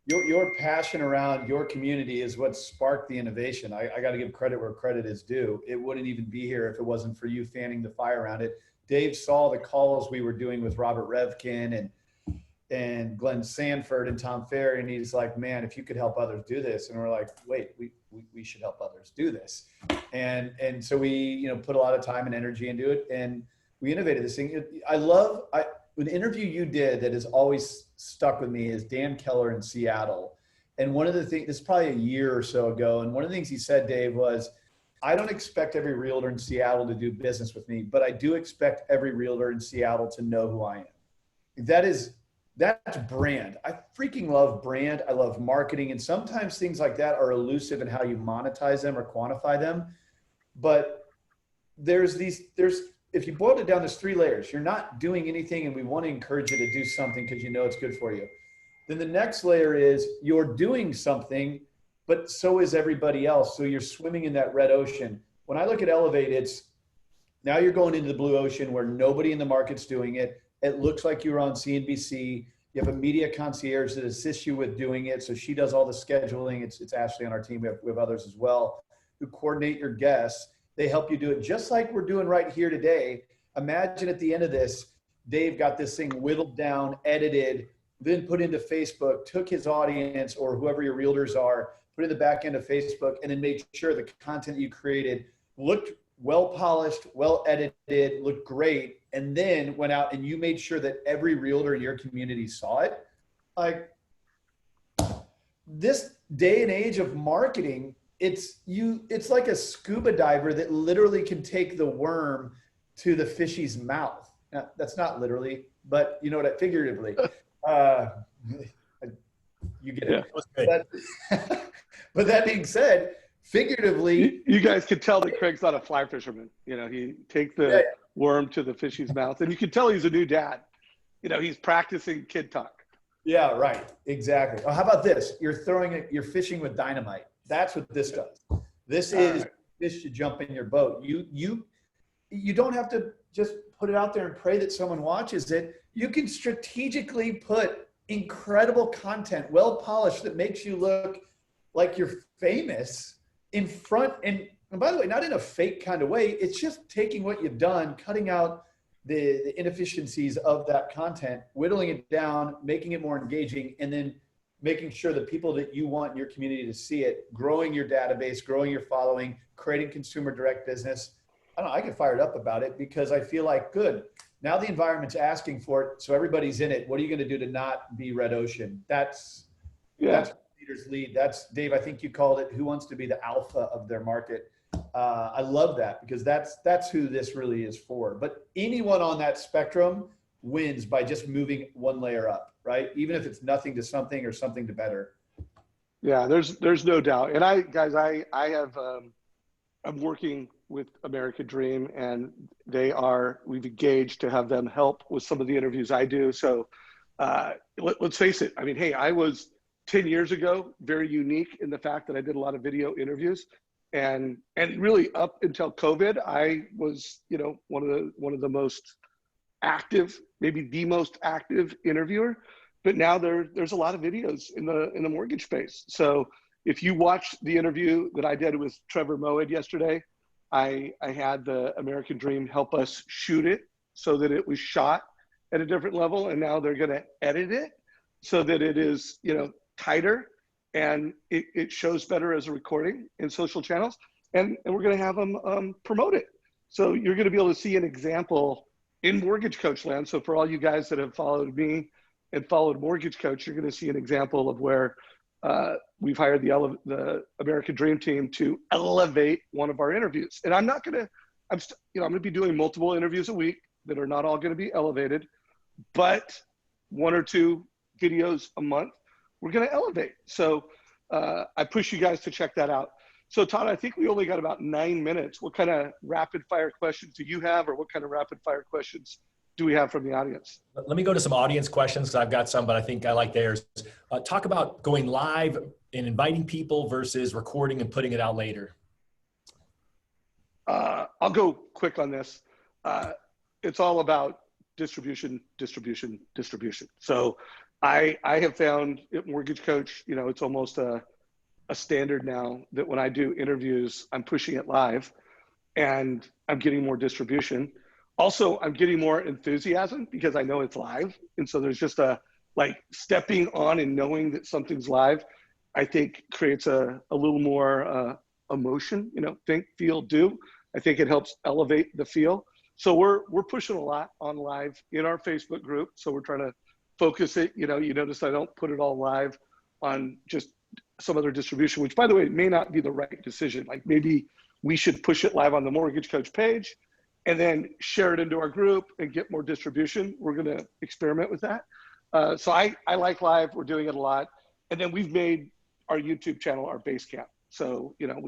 Your passion around your community is what sparked the innovation. I got to give credit where credit is due. It wouldn't even be here if it wasn't for you fanning the fire around it. Dave saw the calls we were doing with Robert Revkin and Glenn Sanford and Tom Ferry, and he's like, man, if you could help others do this. And we're like, wait, we should help others do this. And so we, you know, put a lot of time and energy into it, and we innovated this thing. An interview you did that has always stuck with me is Dan Keller in Seattle. And one of the things, this is probably a year or so ago, and one of the things he said, Dave, was, I don't expect every realtor in Seattle to do business with me, but I do expect every realtor in Seattle to know who I am. That's brand. I freaking love brand. I love marketing. And sometimes things like that are elusive in how you monetize them or quantify them. But if you boil it down, there's 3 layers. You're not doing anything, and we want to encourage you to do something because you know it's good for you. Then the next layer is you're doing something, but so is everybody else. So you're swimming in that red ocean. When I look at Elevate, it's now you're going into the blue ocean where nobody in the market's doing it. It looks like you're on CNBC. You have a media concierge that assists you with doing it. So she does all the scheduling. It's Ashley on our team. We have others as well who coordinate your guests. They help you do it just like we're doing right here today. Imagine at the end of this, Dave got this thing whittled down, edited, then put into Facebook, took his audience or whoever your realtors are, put it in the back end of Facebook, and then made sure the content you created looked well polished, well edited, looked great, and then went out and you made sure that every realtor in your community saw it. Like, this day and age of marketing, it's like a scuba diver that literally can take the worm to the fishy's mouth. Now, that's not literally, but you know what, figuratively. You get it. Yeah. But that being said, figuratively, you guys could tell that Craig's not a fly fisherman. You know, he takes the worm to the fishy's mouth, and you can tell he's a new dad. You know, he's practicing kid talk. Yeah, right. Exactly. Oh, how about this? You're fishing with dynamite. That's what this does. This is fish to jump in your boat. You don't have to just put it out there and pray that someone watches it. You can strategically put incredible content, well polished, that makes you look like you're famous in front. And by the way, not in a fake kind of way. It's just taking what you've done, cutting out the inefficiencies of that content, whittling it down, making it more engaging, and then making sure the people that you want in your community to see it, growing your database, growing your following, creating consumer direct business. I don't know, I get fired up about it because I feel like, good, now the environment's asking for it, so everybody's in it. What are you going to do to not be red ocean? That's leaders lead. That's, Dave, I think you called it, who wants to be the alpha of their market. I love that because that's who this really is for. But anyone on that spectrum wins by just moving one layer up, right? Even if it's nothing to something or something to better. Yeah, there's no doubt. And I'm working with American Dream, and we've engaged to have them help with some of the interviews I do. So let's face it. I mean, hey, I was 10 years ago very unique in the fact that I did a lot of video interviews, and really up until COVID, I was, you know, one of the most active, maybe the most active interviewer. But now there's a lot of videos in the mortgage space. So if you watch the interview that I did with Trevor Moed yesterday, I had the American Dream help us shoot it so that it was shot at a different level, and now they're going to edit it so that it is, you know, tighter and it shows better as a recording in social channels, and we're going to have them promote it. So you're going to be able to see an example in Mortgage Coach land. So for all you guys that have followed me and followed Mortgage Coach, you're going to see an example of where we've hired the American Dream team to elevate one of our interviews. And I'm going to be doing multiple interviews a week that are not all going to be elevated, but 1 or 2 videos a month, we're going to elevate. So I push you guys to check that out. So Todd, I think we only got about 9 minutes. What kind of rapid fire questions do you have, or what kind of rapid fire questions do we have from the audience? Let me go to some audience questions, because I've got some, but I think I like theirs. Talk about going live and inviting people versus recording and putting it out later. I'll go quick on this. It's all about distribution. So I have found at Mortgage Coach, you know, it's almost a standard now that when I do interviews, I'm pushing it live and I'm getting more distribution. Also, I'm getting more enthusiasm because I know it's live. And so there's just like stepping on and knowing that something's live, I think creates a little more emotion, you know, think, feel, do. I think it helps elevate the feel. So we're pushing a lot on live in our Facebook group. So we're trying to focus it. You know, you notice I don't put it all live on just some other distribution, which by the way, may not be the right decision. Like maybe we should push it live on the Mortgage Coach page and then share it into our group and get more distribution. We're going to experiment with that. So I like live. We're doing it a lot. And then we've made our YouTube channel our base camp. So, you know,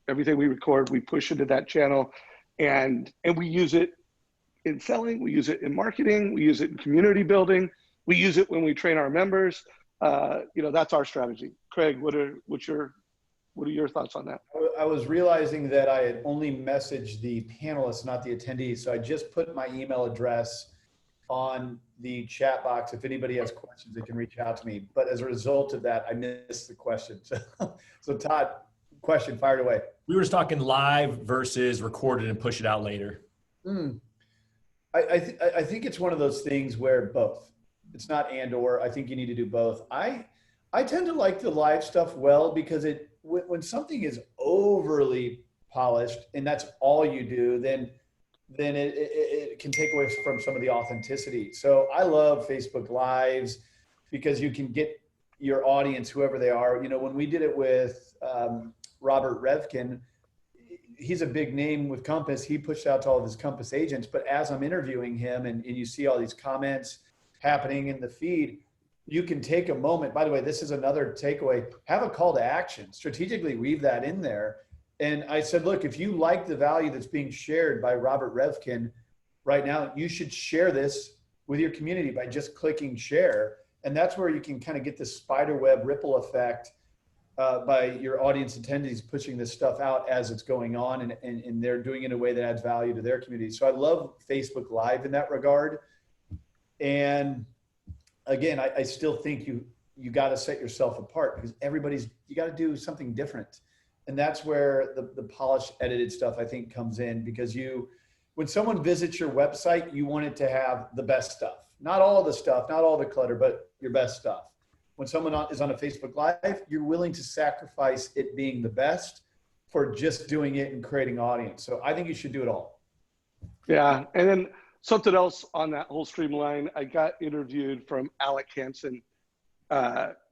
everything we record, we push into that channel, and we use it in selling, we use it in marketing, we use it in community building, we use it when we train our members. You know, that's our strategy. Craig, what are your thoughts on that? I was realizing that I had only messaged the panelists, not the attendees. So I just put my email address on the chat box. If anybody has questions, they can reach out to me. But as a result of that, I missed the question. So Todd, question fired away. We were just talking live versus recorded and push it out later. I think it's one of those things where both. It's not and or. I think you need to do both. I tend to like the live stuff well because when something is overly polished and that's all you do, then it can take away from some of the authenticity. So I love Facebook Lives because you can get your audience, whoever they are. You know, when we did it with Robert Revkin, he's a big name with Compass. He pushed out to all of his Compass agents. But as I'm interviewing him and you see all these comments happening in the feed, you can take a moment. By the way, this is another takeaway. Have a call to action. Strategically weave that in there. And I said, look, if you like the value that's being shared by Robert Revkin right now, you should share this with your community by just clicking share. And that's where you can kind of get this spider web ripple effect by your audience attendees pushing this stuff out as it's going on, and they're doing it in a way that adds value to their community. So I love Facebook Live in that regard. And again, I still think you got to set yourself apart because you got to do something different. And that's where the polished edited stuff I think comes in, because when someone visits your website, you want it to have the best stuff, not all the stuff, not all the clutter, but your best stuff. When someone is on a Facebook Live, you're willing to sacrifice it being the best for just doing it and creating audience. So I think you should do it all. Yeah. And then something else on that whole streamline, I got interviewed from Alec Hansen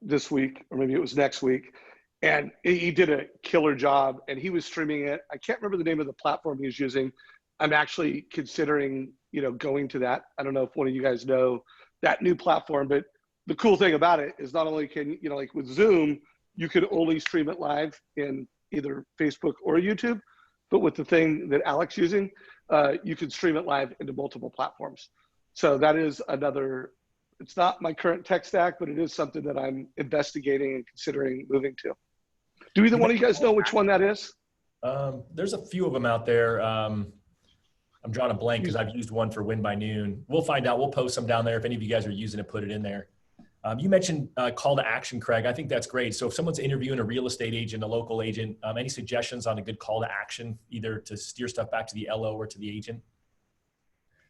this week, or maybe it was next week. And he did a killer job and he was streaming it. I can't remember the name of the platform he was using. I'm actually considering, you know, going to that. I don't know if one of you guys know that new platform, but the cool thing about it is not only can, you know, like with Zoom, you could only stream it live in either Facebook or YouTube, but with the thing that Alec's using, you can stream it live into multiple platforms. So that is another, it's not my current tech stack, but it is something that I'm investigating and considering moving to. Do either one of you guys know which one that is? There's a few of them out there. I'm drawing a blank because I've used one for Win by Noon. We'll find out. We'll post some down there. If any of you guys are using it, put it in there. You mentioned call to action, Craig. I think that's great. So if someone's interviewing a real estate agent, a local agent, any suggestions on a good call to action, either to steer stuff back to the LO or to the agent?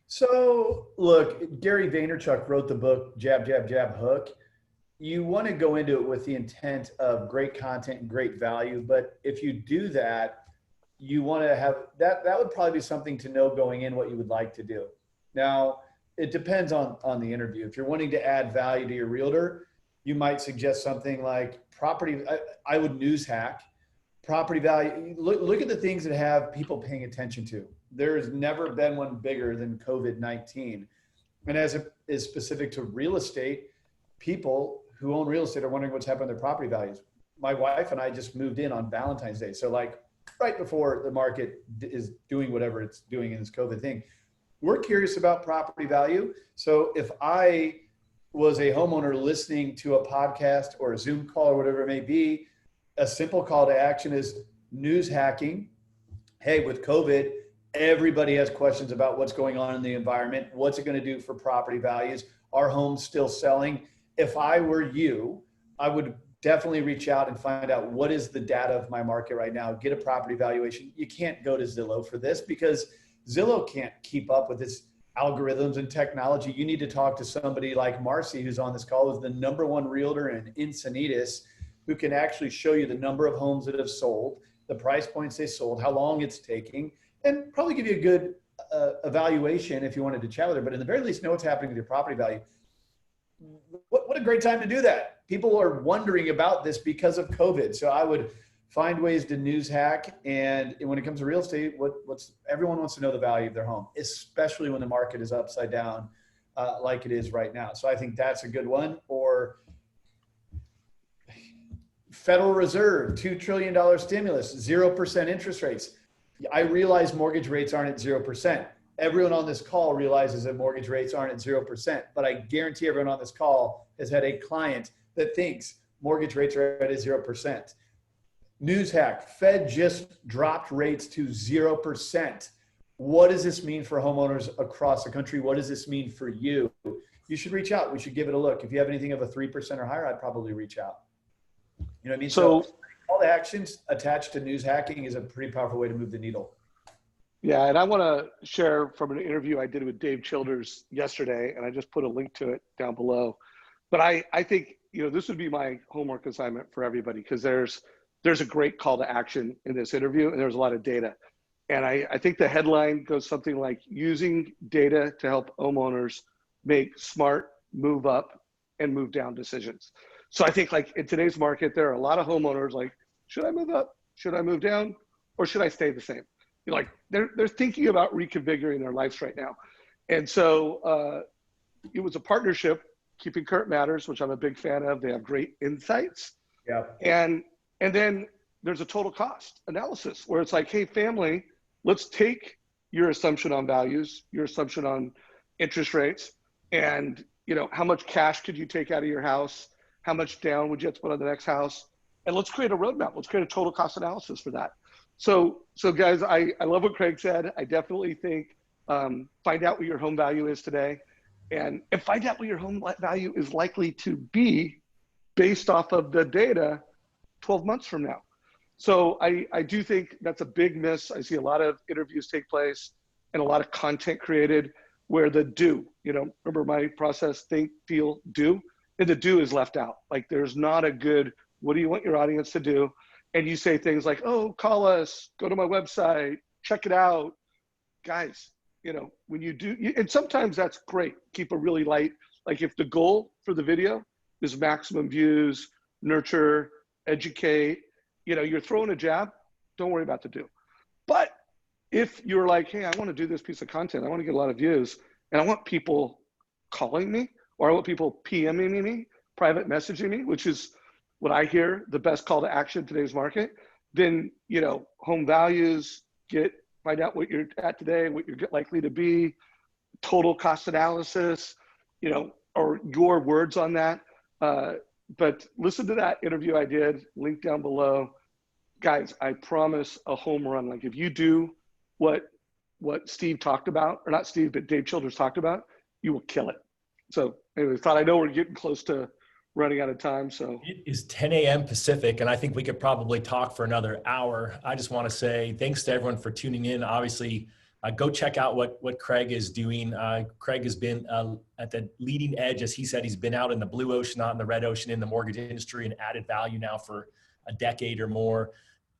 So look, Gary Vaynerchuk wrote the book, Jab, Jab, Jab, Hook. You want to go into it with the intent of great content and great value. But if you do that, you want to have that would probably be something to know going in what you would like to do. Now, it depends on the interview. If you're wanting to add value to your realtor, you might suggest something like property. I would news hack property value. Look at the things that have people paying attention to. There's never been one bigger than COVID-19. And as it is specific to real estate, people who own real estate are wondering what's happened to their property values. My wife and I just moved in on Valentine's Day. So like right before the market is doing whatever it's doing in this COVID thing. We're curious about property value. So if I was a homeowner listening to a podcast or a Zoom call or whatever it may be, a simple call to action is news hacking. Hey, with COVID, everybody has questions about what's going on in the environment. What's it going to do for property values? Are homes still selling? If I were you, I would definitely reach out and find out what is the data of my market right now. Get a property valuation. You can't go to Zillow for this because Zillow can't keep up with its algorithms and technology. You need to talk to somebody like Marcy, who's on this call, who's the #1 realtor in Encinitas, who can actually show you the number of homes that have sold, the price points they sold, how long it's taking, and probably give you a good evaluation if you wanted to chat with her. But in the very least, know what's happening with your property value. What a great time to do that. People are wondering about this because of COVID. So I would find ways to news hack. And when it comes to real estate, everyone wants to know the value of their home, especially when the market is upside down like it is right now. So I think that's a good one. Or Federal Reserve, $2 trillion stimulus, 0% interest rates. I realize mortgage rates aren't at 0%. Everyone on this call realizes that mortgage rates aren't at 0%, but I guarantee everyone on this call has had a client that thinks mortgage rates are at 0%. News hack, Fed just dropped rates to 0%. What does this mean for homeowners across the country? What does this mean for you? You should reach out. We should give it a look. If you have anything of a 3% or higher, I'd probably reach out. You know what I mean? So all the actions attached to news hacking is a pretty powerful way to move the needle. Yeah, and I want to share from an interview I did with Dave Childers yesterday, and I just put a link to it down below. But I think, this would be my homework assignment for everybody, because there's a great call to action in this interview, and there's a lot of data. And I think the headline goes something like, using data to help homeowners make smart move up and move down decisions. So I think, like, in today's market, there are a lot of homeowners like, should I move up? Should I move down? Or should I stay the same? They're thinking about reconfiguring their lives right now. And so it was a partnership, Keeping Current Matters, which I'm a big fan of. They have great insights. Yeah. And then there's a total cost analysis where it's like, hey, family, let's take your assumption on values, your assumption on interest rates, and how much cash could you take out of your house? How much down would you have to put on the next house? And let's create a roadmap. Let's create a total cost analysis for that. So guys, I love what Craig said. I definitely think find out what your home value is today, and find out what your home value is likely to be based off of the data 12 months from now. So I do think that's a big miss. I see a lot of interviews take place and a lot of content created where the do, remember my process, think, feel, do, and the do is left out. Like, there's not a good, what do you want your audience to do? And you say things like, oh, call us, go to my website, check it out. Guys, when you do, and sometimes that's great. Keep a really light, like if the goal for the video is maximum views, nurture, educate, you're throwing a jab, don't worry about the do. But if you're like, hey, I want to do this piece of content, I want to get a lot of views, and I want people calling me, or I want people PMing me, private messaging me, which is what I hear the best call to action in today's market, then, home values, find out what you're at today, what you're likely to be, total cost analysis, or your words on that. But listen to that interview I did, link down below. Guys, I promise a home run. Like, if you do what what Steve talked about, or not Steve, but Dave Childers talked about, you will kill it. So anyway, thought, I know we're getting close to running out of time. So it is 10 a.m. Pacific, and I think we could probably talk for another hour. I just want to say thanks to everyone for tuning in. Obviously, go check out what Craig is doing. Craig has been at the leading edge. As he said, he's been out in the blue ocean, not in the red ocean, in the mortgage industry, and added value now for a decade or more.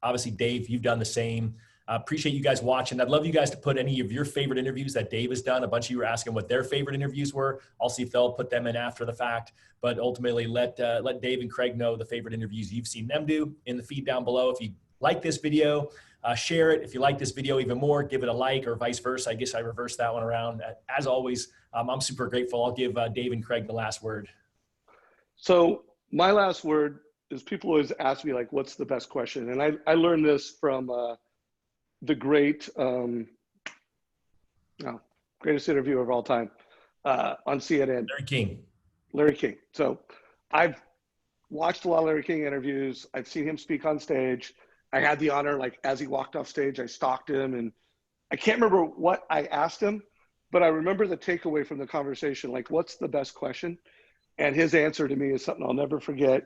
Obviously, Dave, you've done the same. Appreciate you guys watching. I'd love you guys to put any of your favorite interviews that Dave has done. A bunch of you were asking what their favorite interviews were. I'll see if they'll put them in after the fact. But ultimately, let Dave and Craig know the favorite interviews you've seen them do in the feed down below. If you like this video, share it. If you like this video even more, give it a like, or vice versa. I guess I reversed that one around. As always, I'm super grateful. I'll give Dave and Craig the last word. So my last word is, people always ask me, like, what's the best question? And I learned this from the great, greatest interviewer of all time on CNN. Larry King. So I've watched a lot of Larry King interviews. I've seen him speak on stage. I had the honor, like, as he walked off stage, I stalked him, and I can't remember what I asked him, but I remember the takeaway from the conversation, like, what's the best question? And his answer to me is something I'll never forget.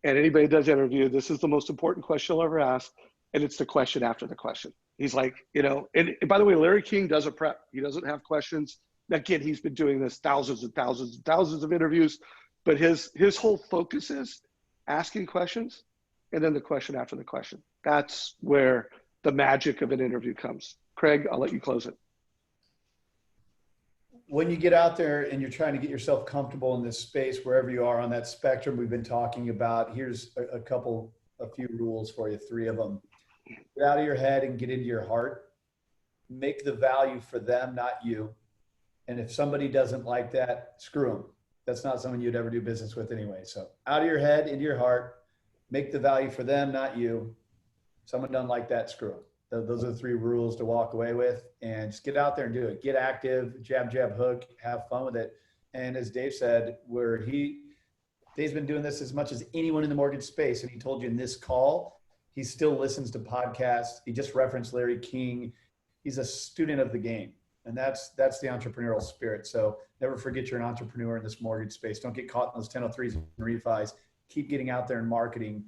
And anybody that does interview, this is the most important question you'll ever ask. And it's the question after the question. He's like, and by the way, Larry King doesn't prep. He doesn't have questions. Again, he's been doing this thousands and thousands and thousands of interviews, but his whole focus is asking questions and then the question after the question. That's where the magic of an interview comes. Craig, I'll let you close it. When you get out there and you're trying to get yourself comfortable in this space, wherever you are on that spectrum we've been talking about, here's a few rules for you, 3 of them. Get out of your head and get into your heart. Make the value for them, not you. And if somebody doesn't like that, screw them. That's not someone you'd ever do business with anyway. So out of your head, into your heart, make the value for them, not you. Someone doesn't like that, screw them. Those are the 3 rules to walk away with, and just get out there and do it. Get active, jab, jab, hook, have fun with it. And as Dave said, Dave's been doing this as much as anyone in the mortgage space. And he told you in this call, he still listens to podcasts. He just referenced Larry King. He's a student of the game. And that's the entrepreneurial spirit. So never forget you're an entrepreneur in this mortgage space. Don't get caught in those 1003s and refis. Keep getting out there and marketing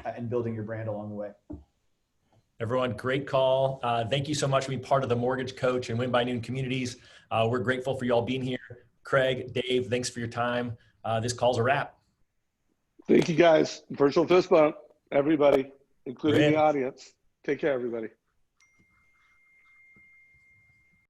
and building your brand along the way. Everyone, great call. Thank you so much for being part of the Mortgage Coach and Win by Noon communities. We're grateful for you all being here. Craig, Dave, thanks for your time. This call's a wrap. Thank you, guys. Virtual fist bump, everybody, including the audience. Take care, everybody.